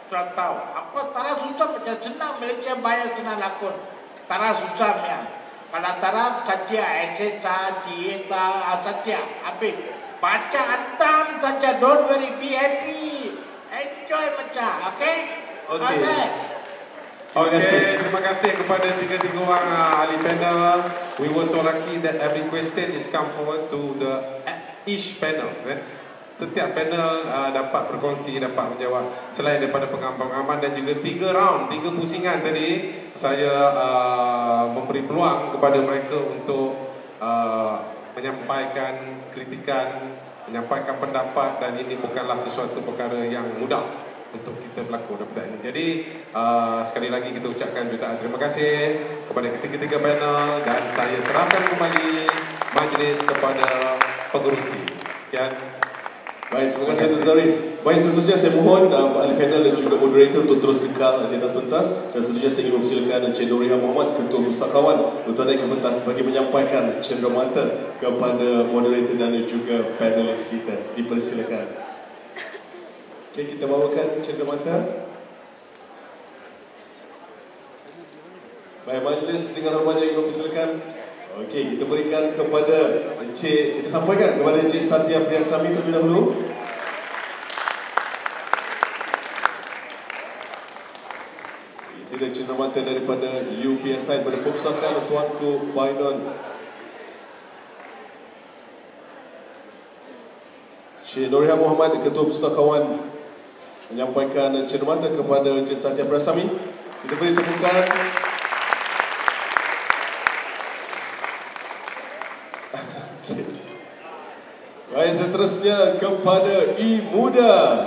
Speaker 3: Sudah tahu. Apa tara susah macam senang Malaysia bayar senang lakon. Tara susahnya. Kalau tara Satya, SSA, Dieta, Satya, habis. Baca hantam saja, don't worry, be happy. Enjoy macam, okay?
Speaker 2: Okay. Terima kasih kepada tiga-tiga orang ahli panel. We were so lucky that every question is come forward to the each panel. Setiap panel dapat berkongsi, dapat menjawab selain daripada pengalaman dan juga 3 round, 3 pusingan tadi. Saya memberi peluang kepada mereka untuk menyampaikan kritikan, menyampaikan pendapat, dan ini bukanlah sesuatu perkara yang mudah untuk kita berlaku dalam ini. Jadi sekali lagi kita ucapkan jutaan terima kasih kepada ketiga-tiga panel dan saya serahkan kembali majlis kepada pengerusi. Sekian.
Speaker 1: Baik, terima kasih Tuan Zahrin. Baik, seterusnya saya mohon ahli panel dan juga moderator untuk terus kekal di atas pentas. Dan seterusnya saya ingin mempersilakan Encik Nuriha Muhammad, Ketua Pustakawan, untuk naik ke pentas bagi menyampaikan cenderamata kepada moderator dan juga panelis kita. Dipersilakan. Okey, kita bawakan cenderamata. Baik, majlis dengan hormatnya ingin mempersilakan. Okey, kita berikan kepada Encik, kita sampaikan kepada Encik Satya Priyasami terlebih dahulu. Itu dia cenderamata daripada UPSI pada Perpustakaan Tuanku Bainon. Encik Nuriha Muhammad, Ketua Pustakawan, menyampaikan cenderamata kepada Encik Satya Priyasami. Kita beri tepukan. Baik, seterusnya kepada I Muda.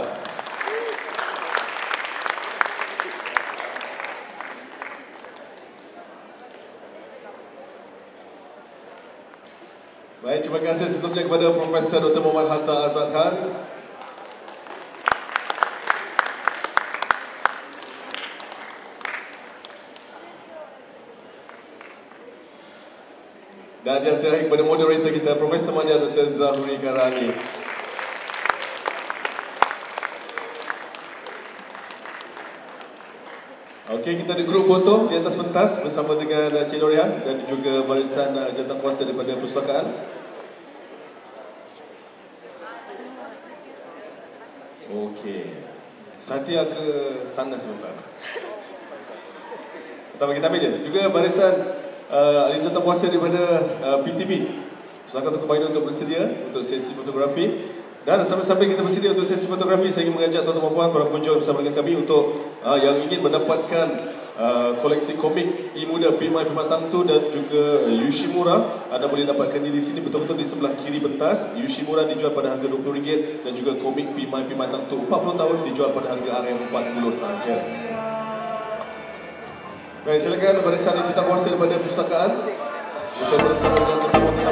Speaker 1: Baik, terima kasih seterusnya kepada Profesor Dr. Muhammad Hatta Azhar. Dan yang terakhir kepada moderator kita, Profesor Madya Dr. Zahuri Karani. Okey, kita ada grup foto di atas pentas bersama dengan Cik Norian dan juga barisan jawatankuasa daripada perpustakaan. Okey. Satya ke tanda sebentar. Kita ambil je. Juga barisan ahli jawatankuasa daripada PTB. Perpustakaan Tunku Bahagian untuk bersedia untuk sesi fotografi. Dan sambil-sambil kita bersedia untuk sesi fotografi, saya ingin mengajak tuan-tuan dan puan para pengunjung bersama dengan kami untuk yang ingin mendapatkan koleksi komik I Muda Pimai Pimatang Tu dan juga Yoshimura, anda boleh dapatkan di sini betul-betul di sebelah kiri pentas. Yoshimura dijual pada harga RM20 dan juga komik Pimai Pimatang Tu 40 tahun dijual pada harga RM40 sahaja. Baik, silakan barisan jawatankuasa daripada perpustakaan untuk bersama dengan tetamu-tetamu